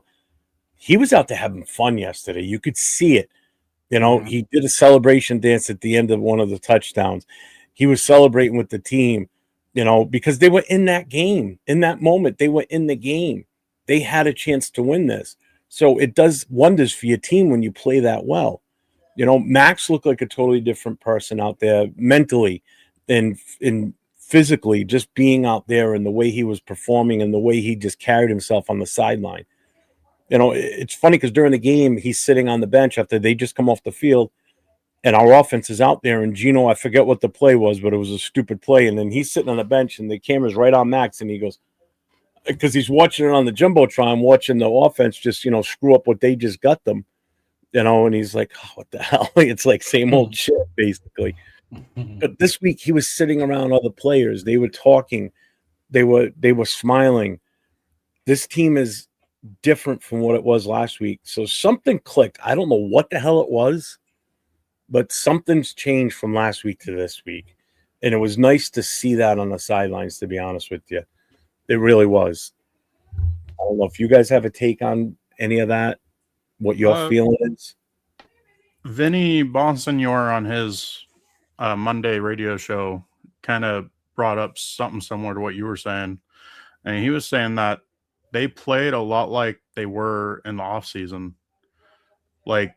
He was out there having fun yesterday. You could see it. He did a celebration dance at the end of one of the touchdowns. He was celebrating with the team, because they were in that game. In that moment, they were in the game. They had a chance to win this. So it does wonders for your team when you play that well. Max looked like a totally different person out there mentally and physically, just being out there and the way he was performing and the way he just carried himself on the sideline. It's funny because during the game, he's sitting on the bench after they just come off the field, and our offense is out there. And Gino, I forget what the play was, but it was a stupid play. And then he's sitting on the bench, and the camera's right on Max, and he goes, because he's watching it on the Jumbotron, watching the offense just, screw up what they just got them, and he's like, oh, what the hell? It's like same old shit, basically. But this week, he was sitting around other players. They were talking. They were smiling. This team is different from what it was last week. So something clicked. I don't know what the hell it was, but something's changed from last week to this week. And it was nice to see that on the sidelines, to be honest with you. It really was. I don't know if you guys have a take on any of that, what your feeling is. Vinny Bonsignor on his Monday radio show kind of brought up something similar to what you were saying. And he was saying that they played a lot like they were in the offseason, like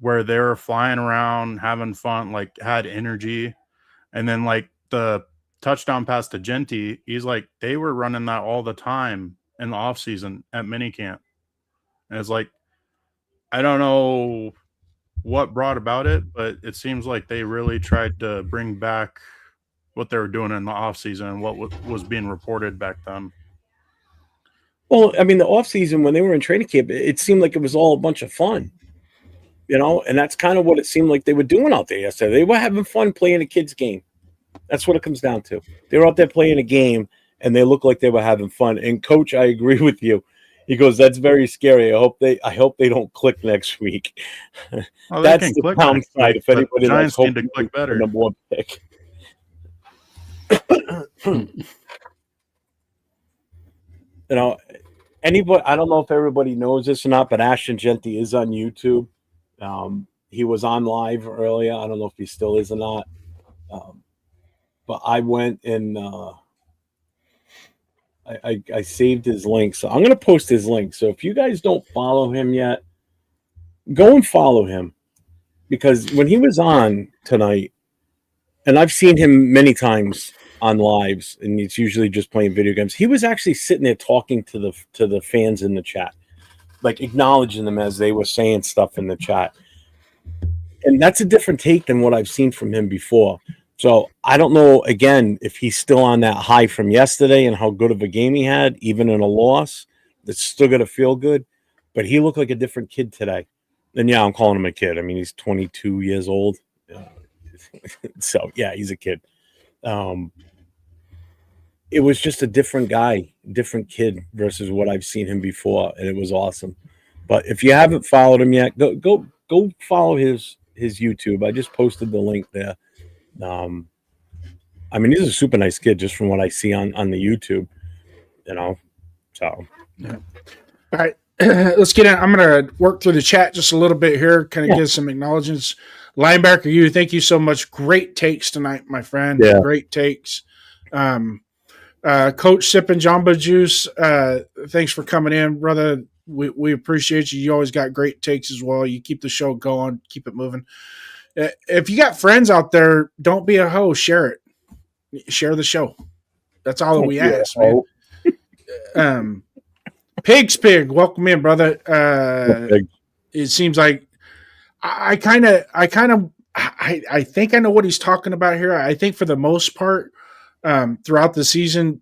where they were flying around, having fun, like had energy. And then like the touchdown pass to Jeanty, he's like, they were running that all the time in the offseason at minicamp. And it's like, I don't know what brought about it, but it seems like they really tried to bring back what they were doing in the offseason and what was being reported back then. Well, I mean, the offseason, when they were in training camp, it seemed like it was all a bunch of fun, and that's kind of what it seemed like they were doing out there yesterday. They were having fun playing a kid's game. That's what it comes down to. They were out there playing a game, and they looked like they were having fun. And Coach, I agree with you. He goes, "That's very scary. I hope they don't click next week." Well, that's the downside. If anybody Giants need to click better, number one pick. Anybody, I don't know if everybody knows this or not, but Ashton Jeanty is on YouTube. He was on live earlier. I don't know if he still is or not. But I went and I saved his link. So I'm going to post his link. So if you guys don't follow him yet, go and follow him. Because when he was on tonight, and I've seen him many times on lives, and it's usually just playing video games, he was actually sitting there talking to the fans in the chat, like acknowledging them as they were saying stuff in the chat. And that's a different take than what I've seen from him before. So I don't know, again, if he's still on that high from yesterday and how good of a game he had, even in a loss. That's still going to feel good. But he looked like a different kid today. And yeah, I'm calling him a kid. I mean, he's 22 years old. So yeah, he's a kid. It was just a different guy, different kid versus what I've seen him before, and it was awesome. But if you haven't followed him yet, go follow his YouTube. I just posted the link there. I mean, he's a super nice kid just from what I see on the YouTube, So yeah. All right, let's get in. I'm going to work through the chat just a little bit here, kind of give some acknowledgments. Linebacker, you, thank you so much. Great takes tonight, my friend. Yeah. Great takes. Coach Sippin' Jamba Juice, thanks for coming in, brother. We appreciate you. You always got great takes as well. You keep the show going, keep it moving. If you got friends out there, don't be a hoe. Share it. Share the show. That's all that we ask, man. Pig's Pig, welcome in, brother. It seems like I think I know what he's talking about here. I think for the most part, throughout the season,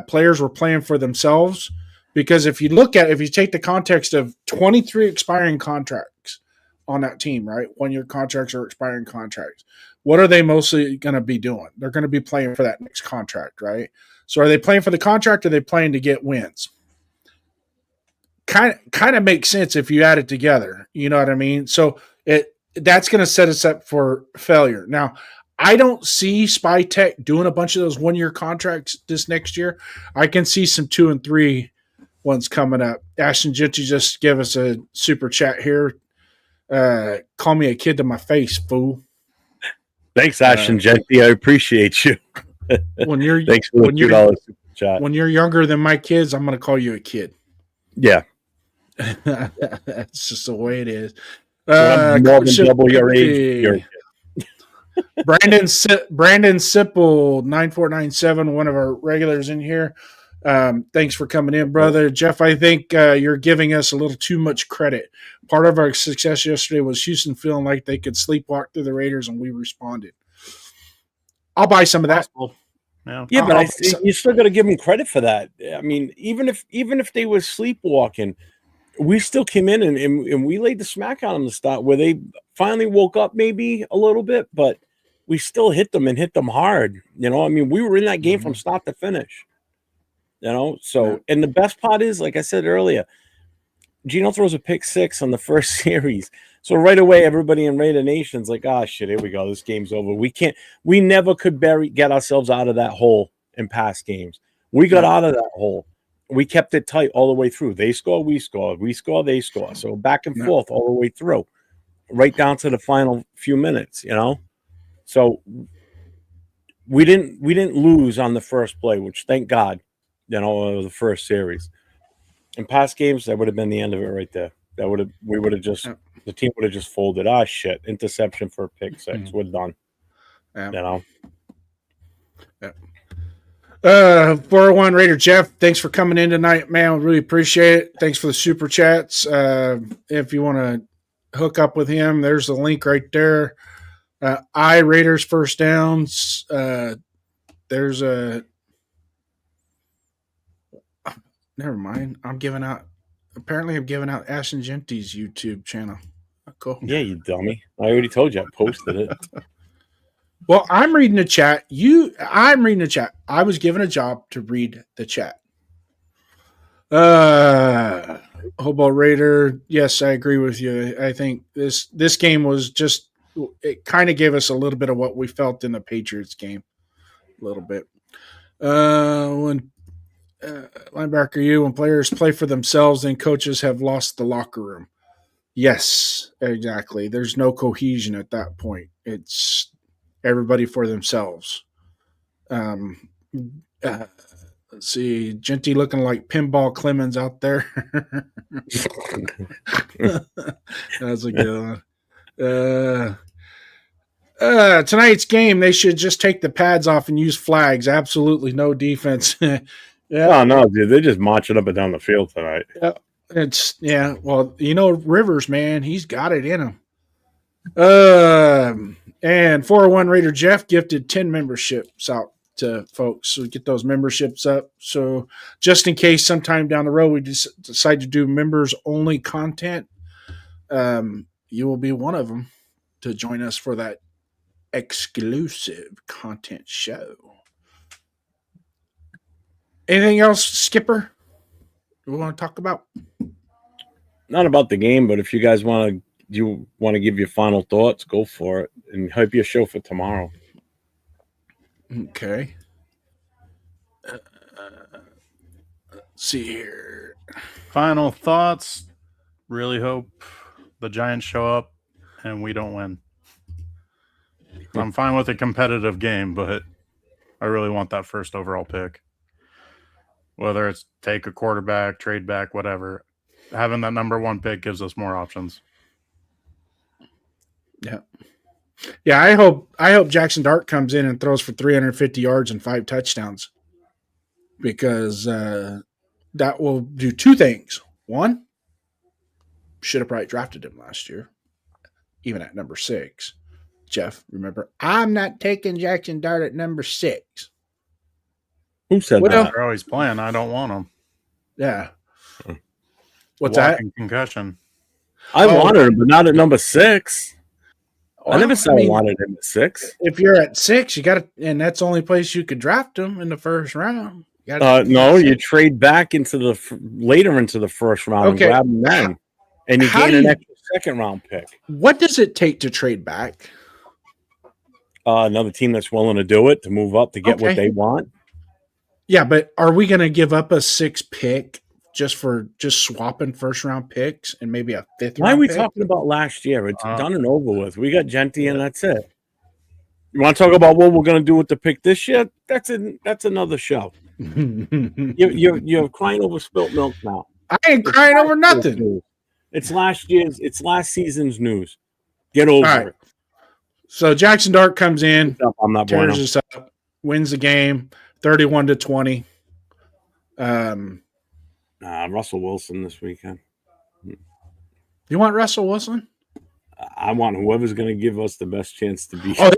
players were playing for themselves, because if you take the context of 23 expiring contracts on that team, right? 1-year contracts or expiring contracts. What are they mostly going to be doing? They're going to be playing for that next contract, right? So are they playing for the contract, or are they playing to get wins? Kind of makes sense if you add it together. You know what I mean? So that's going to set us up for failure. Now, I don't see Spy Tech doing a bunch of those 1-year contracts this next year. I can see some 2 and 3 ones coming up. Ashton Jeanty just give us a super chat here. Call me a kid to my face, fool. Thanks, Ashton Jeanty. I appreciate you. Thanks for the $2 super chat. When you're younger than my kids, I'm going to call you a kid. Yeah. That's just the way it is. More than double your age. You're a kid. Brandon Sipple 9497, one of our regulars in here. Thanks for coming in, brother. Jeff, I think you're giving us a little too much credit. Part of our success yesterday was Houston feeling like they could sleepwalk through the Raiders, and we responded. I'll buy some of that. Yeah, but you still got to give them credit for that. I mean, even if they were sleepwalking, we still came in and we laid the smack on them to start, where they finally woke up maybe a little bit, but we still hit them and hit them hard. You know, I mean, we were in that game from start to finish. You know, so and the best part is, like I said earlier, Gino throws a pick 6 on the first series. So right away, everybody in Raider Nation's like, "Ah, shit, here we go. This game's over. We never could get ourselves out of that hole in past games. We got out of that hole. We kept it tight all the way through. They score, we score. We score, they score. So back and forth all the way through, right down to the final few minutes, you know? So we didn't lose on the first play, which thank God, you know, the first series. In past games, that would have been the end of it right there. The team would have just folded. Ah, shit. Interception for a pick 6. We're done. Yeah. You know? Yeah. 401 Raider Jeff, thanks for coming in tonight, man. We really appreciate it. Thanks for the super chats. If you want to hook up with him, there's the link right there. Raiders first downs. There's a never mind. I'm giving out Ashton Jeanty's YouTube channel. Cool. Yeah, you dummy. I already told you I posted it. Well, I'm reading the chat. I'm reading the chat. I was given a job to read the chat. Hobo Raider. Yes, I agree with you. I think this game was just, it kind of gave us a little bit of what we felt in the Patriots game. A little bit. When linebacker, when players play for themselves, then coaches have lost the locker room. Yes, exactly. There's no cohesion at that point. It's everybody for themselves. Let's see, Jeanty looking like Pinball Clemens out there. That's a good one. Tonight's game, they should just take the pads off and use flags. Absolutely no defense. Yeah. Oh, no, dude. They're just marching up and down the field tonight. Yeah. Well, you know, Rivers, man, he's got it in him. And 401 Raider Jeff gifted 10 memberships out to folks. So get those memberships up. So just in case sometime down the road we decide to do members only content, you will be one of them to join us for that exclusive content show. Anything else, Skipper, we want to talk about? Not about the game, but if you guys want to give your final thoughts, go for it and hype your show for tomorrow. Okay. Let's see here. Final thoughts. Really hope the Giants show up and we don't win. I'm fine with a competitive game, but I really want that first overall pick. Whether it's take a quarterback, trade back, whatever. having that number 1 pick gives us more options. Yeah, I hope Jackson Dart comes in and throws for 350 yards and 5 touchdowns, because that will do 2 things. One, should have probably drafted him last year, even at number 6. Jeff, remember, I'm not taking Jackson Dart at number 6. Who said Well, that? They're always playing. I don't want them. Yeah. What's that? Walking concussion. I wanted him, but not at number 6. I never said I mean, wanted him at 6. if you're at 6, you got to, and that's the only place you could draft him in the first round. No, you trade back into later into the first round and grab him then, and you gain an extra second round pick. What does it take to trade back? Another team that's willing to do it, to move up to get what they want. Yeah, but are we going to give up a 6 pick just swapping first round picks and maybe a 5th round? Why are we pick? talking about last year? It's done and over with. We got Jeanty, and that's it. You want to talk about what we're going to do with the pick this year? That's another show. You're crying over spilt milk now. I ain't crying over nothing. It's last season's news. Get over it. So Jackson Dart comes in, I'm not tears us up, wins the game, 31-20. Russell Wilson this weekend. You want Russell Wilson? I want whoever's going to give us the best chance to be. Oh,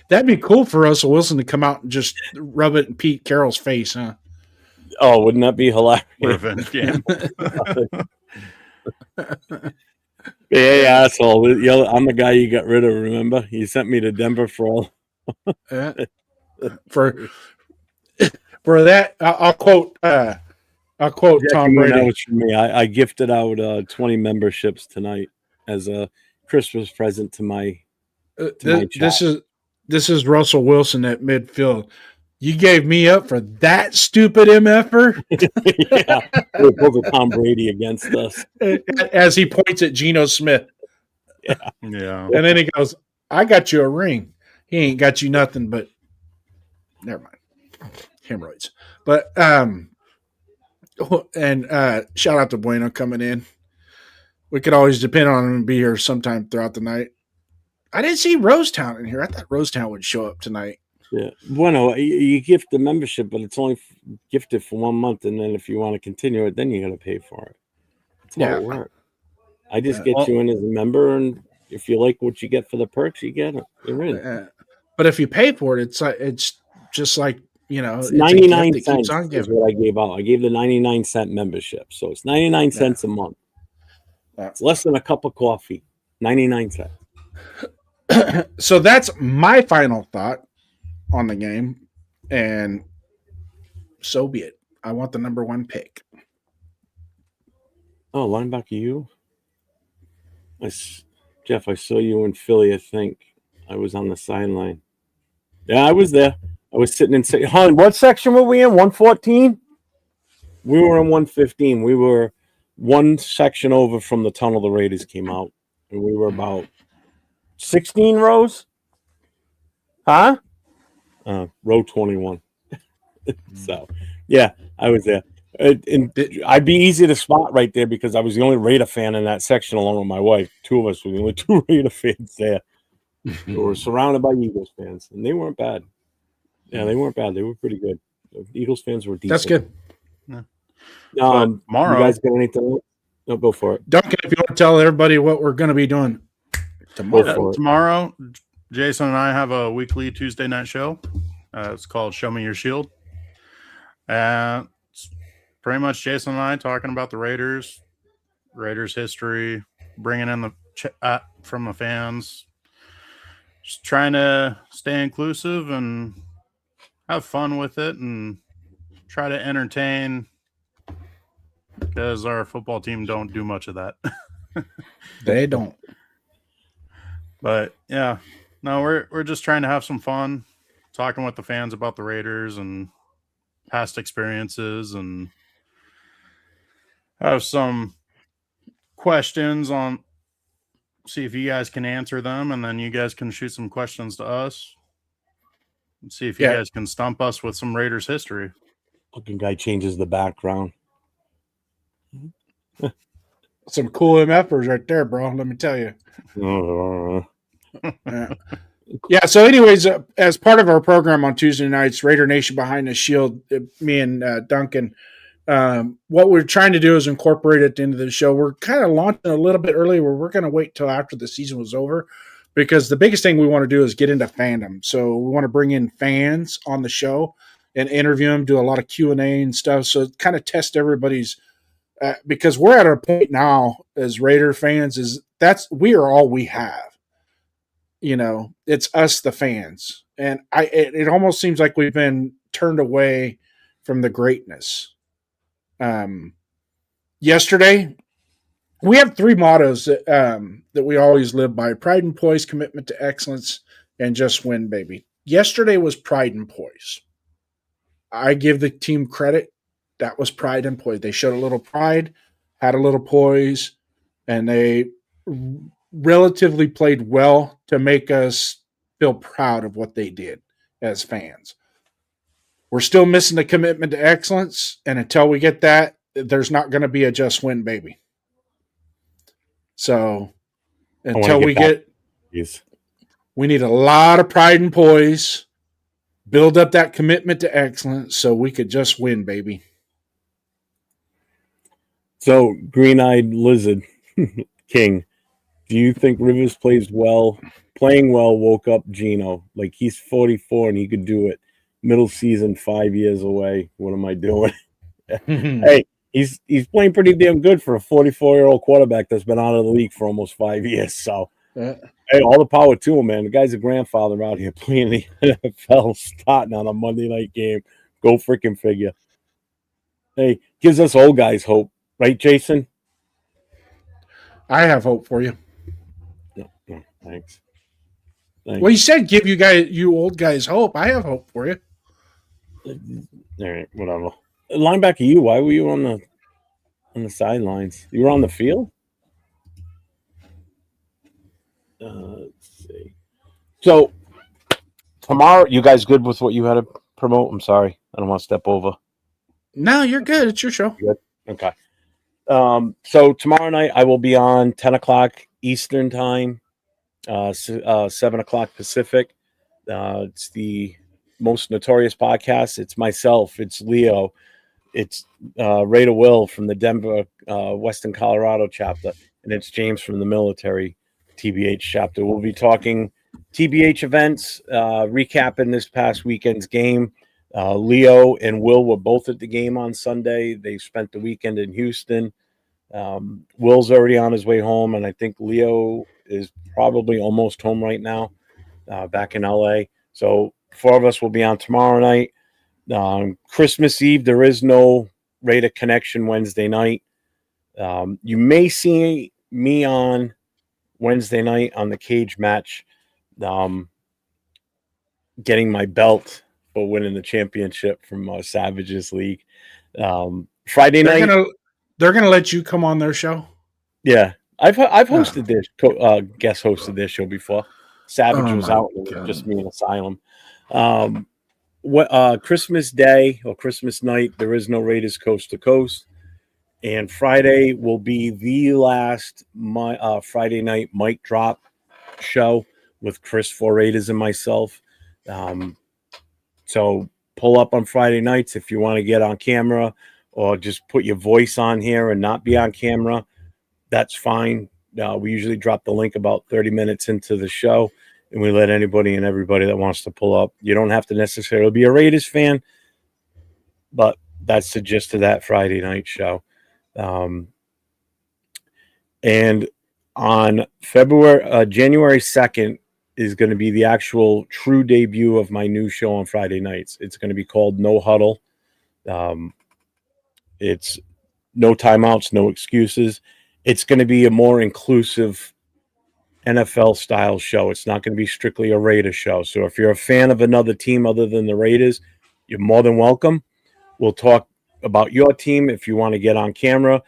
that'd be cool for Russell Wilson to come out and just rub it in Pete Carroll's face, huh? Oh, wouldn't that be hilarious? Revenge game. Hey, asshole! I'm the guy you got rid of. Remember, you sent me to Denver for all. for that. I'll quote Tom Brady. That was for me. I gifted out 20 memberships tonight as a Christmas present to my. This is Russell Wilson at midfield. You gave me up for that stupid MFer? Yeah, we pulled a Tom Brady against us. As he points at Geno Smith. Yeah. And then he goes, I got you a ring. He ain't got you nothing but, never mind, hemorrhoids. But, shout out to Bueno coming in. We could always depend on him and be here sometime throughout the night. I didn't see Rosetown in here. I thought Rosetown would show up tonight. Yeah, Bueno, you gift the membership, but it's only gifted for 1 month, and then if you want to continue it, then you got to pay for it. That's how it works. I just get you in as a member, and if you like what you get for the perks, you get it. You're in. But if you pay for it, it's just like, it's 99 cents is what I gave out. I gave the 99-cent membership, so it's 99 cents a month. It's less than a cup of coffee. 99 cents. So that's my final thought on the game, and so be it. I want the number 1 pick. Oh, linebacker, you? Jeff, I saw you in Philly, I think. I was on the sideline. Yeah, I was there. I was sitting in. What section were we in? 114? We were in 115. We were one section over from the tunnel the Raiders came out, and we were about 16 rows. Huh? Row 21. So, yeah, I was there. And I'd be easy to spot right there because I was the only Raider fan in that section along with my wife. 2 of us were the only 2 Raider fans there. We were surrounded by Eagles fans, and they weren't bad. Yeah, they weren't bad. They were pretty good. The Eagles fans were decent. That's good. Yeah. Tomorrow, you guys got anything else? No, go for it. Duncan, if you want to tell everybody what we're going to be doing tomorrow, Jason and I have a weekly Tuesday night show. It's called Show Me Your Shield. It's pretty much Jason and I talking about the Raiders history, bringing in the chat from the fans, just trying to stay inclusive and have fun with it and try to entertain, because our football team don't do much of that. They don't. But yeah, no, we're just trying to have some fun, talking with the fans about the Raiders and past experiences, and have some questions on, see if you guys can answer them, and then you guys can shoot some questions to us and see if you guys can stump us with some Raiders history. Fucking guy changes the background. Some cool MFers right there, bro. Let me tell you. Yeah. So, anyways, as part of our program on Tuesday nights, Raider Nation Behind the Shield, me and Duncan, what we're trying to do is incorporate at the end of the show. We're kind of launching a little bit early where we're going to wait till after the season was over, because the biggest thing we want to do is get into fandom. So we want to bring in fans on the show and interview them, do a lot of Q&A and stuff. So kind of test everybody's, because we're at a point now as Raider fans we are all we have. It's us, the fans. And it almost seems like we've been turned away from the greatness. Yesterday, we have 3 mottos that we always live by: pride and poise, commitment to excellence, and just win, baby. Yesterday was pride and poise. I give the team credit. That was pride and poise. They showed a little pride, had a little poise, and they relatively played well to make us feel proud of what they did as fans. We're still missing the commitment to excellence, and until we get that, there's not going to be a just win, baby. So until we get, we need a lot of pride and poise, build up that commitment to excellence so we could just win, baby. So, Green-Eyed Lizard King, do you think Rivers playing well woke up Gino? Like, he's 44 and he could do it. Middle season, 5 years away. What am I doing? Hey, he's playing pretty damn good for a 44-year-old quarterback that's been out of the league for almost 5 years. So, hey, all the power to him, man. The guy's a grandfather out here playing the NFL, starting on a Monday night game. Go freaking figure. Hey, gives us old guys hope. Right, Jason? I have hope for you. No, thanks. Well, you said give you old guys hope. I have hope for you. All right, whatever. Linebacker, you. Why were you on the sidelines? You were on the field? Let's see. So tomorrow, you guys good with what you had to promote? I'm sorry, I don't want to step over. No, you're good. It's your show. Good. Okay. So tomorrow night I will be on 10 o'clock Eastern time, 7 o'clock Pacific. It's the most notorious podcast. It's myself. It's Leo. It's Raider Will from the Denver, Western Colorado chapter. And it's James from the military TBH chapter. We'll be talking TBH events, recapping this past weekend's game. Leo and Will were both at the game on Sunday. They spent the weekend in Houston. Will's already on his way home, and I think Leo is probably almost home right now, back in LA. So 4 of us will be on tomorrow night. Christmas Eve, there is no Raider Connection Wednesday night. You may see me on Wednesday night on the cage match, getting my belt for winning the championship from Savages League. Friday night, they're gonna let you come on their show. Yeah, I've hosted this guest hosted this show before. Savage was out, and just me in Asylum. Christmas Day or Christmas night, there is no Raiders Coast to Coast, and Friday will be the last Friday night mic drop show with Chris for Raiders and myself. So pull up on Friday nights if you want to get on camera or just put your voice on here and not be on camera. That's fine. We usually drop the link about 30 minutes into the show, and we let anybody and everybody that wants to pull up. You don't have to necessarily be a Raiders fan, but that's the gist of that Friday night show. And on January 2nd, is going to be the actual true debut of my new show on Friday nights. It's going to be called No Huddle. It's no timeouts, no excuses. It's going to be a more inclusive NFL style show. It's not going to be strictly a Raiders show. So if you're a fan of another team other than the Raiders, you're more than welcome. We'll talk about your team. If you want to get on camera,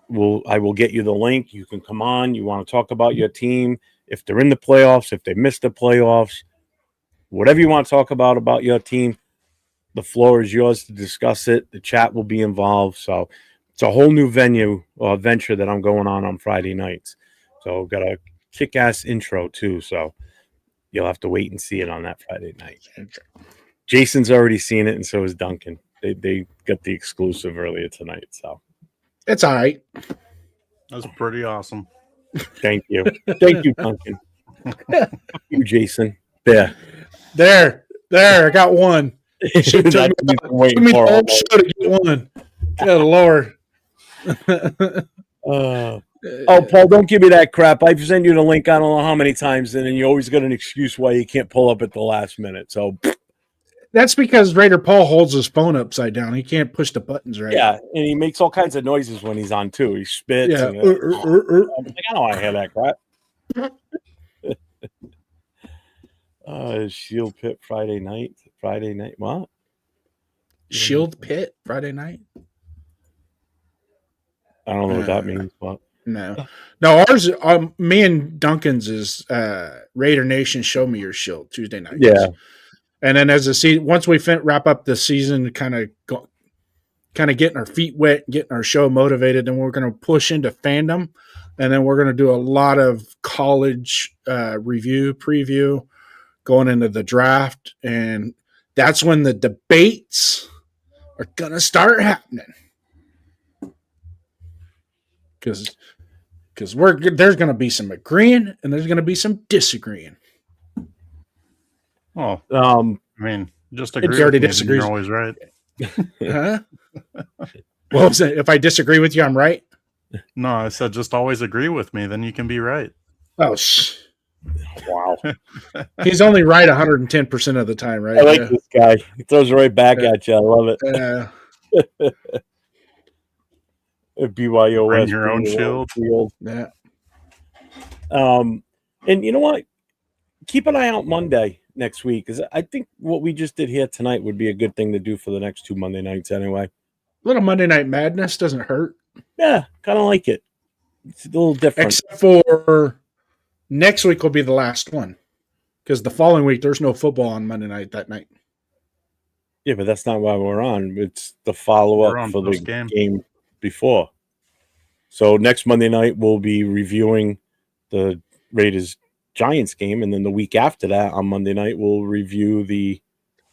I will get you the link. You can come on. You want to talk about your team. If they're in the playoffs, if they missed the playoffs, whatever you want to talk about your team, the floor is yours to discuss it. The chat will be involved. So It's a whole new venture that I'm going on Friday nights. So got a kick-ass intro too. So you'll have to wait and see it on that Friday night. Jason's already seen it, and so is Duncan. They got the exclusive earlier tonight. So It's all right. That's pretty awesome. thank you, Duncan. You, Jason. There. I got one. Took me the whole show to get one. Good Lord. Oh, Paul, don't give me that crap. I've sent you the link I don't know how many times, and then you always got an excuse why you can't pull up at the last minute. So that's because Raider Paul holds his phone upside down. He can't push the buttons right. Yeah, and he makes all kinds of noises when he's on too. He spits. Yeah. And, I'm like, I don't want to hear that crap. Shield Pit Friday night. What? Shield Pit Friday night? I don't know what that means. What? No, ours, me and Duncan's is Raider Nation Show Me Your Shield Tuesday night. Yeah. And then as the season, once we wrap up the season, kind of getting our feet wet, getting our show motivated, then we're going to push into fandom, and then we're going to do a lot of college preview, going into the draft, and that's when the debates are going to start happening. Because there's going to be some agreeing and there's going to be some disagreeing. Oh, I mean, just agree. Already with me, disagrees. You're always right. Huh? What was it? If I disagree with you, I'm right? No, I said just always agree with me, then you can be right. Oh, wow. He's only right 110% of the time, right? I like this guy. He throws it right back at you. I love it. BYOS. Bring your own shield. Yeah. And you know what? Keep an eye out Monday next week, because I think what we just did here tonight would be a good thing to do for the next 2 Monday nights anyway. A little Monday Night Madness doesn't hurt. Yeah, kind of like it. It's a little different. Except for next week will be the last one, because the following week there's no football on Monday night that night. Yeah, but that's not why we're on. It's the follow-up for the game before. So next Monday night we'll be reviewing the Raiders-Giants game, and then the week after that on Monday night we'll review the.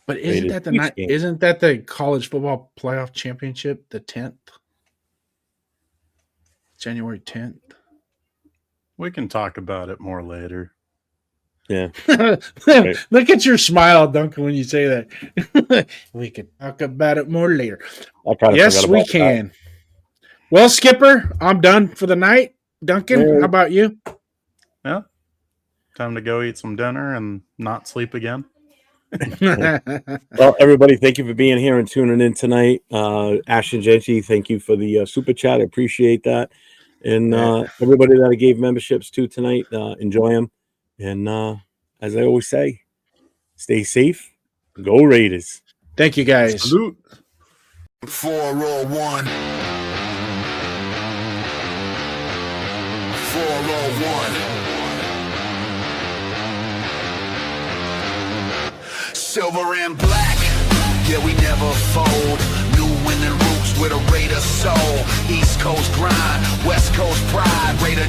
But isn't that the night? Isn't that the college football playoff championship? The 10th, January 10th. We can talk about it more later. Yeah. Look at your smile, Duncan, when you say that. We can talk about it more later. Yes, we can. That. Well, Skipper, I'm done for the night. Duncan, how about you? Yeah. Time to go eat some dinner and not sleep again. Well, everybody, thank you for being here and tuning in tonight. Ashton Jeanty, thank you for the super chat. I appreciate that. And everybody that I gave memberships to tonight, enjoy them. And as I always say, stay safe. Go Raiders. Thank you, guys. Salute. 401. 401. Silver and black, yeah, we never fold. New winning roots with a Raider soul. East Coast grind, West Coast pride. Raider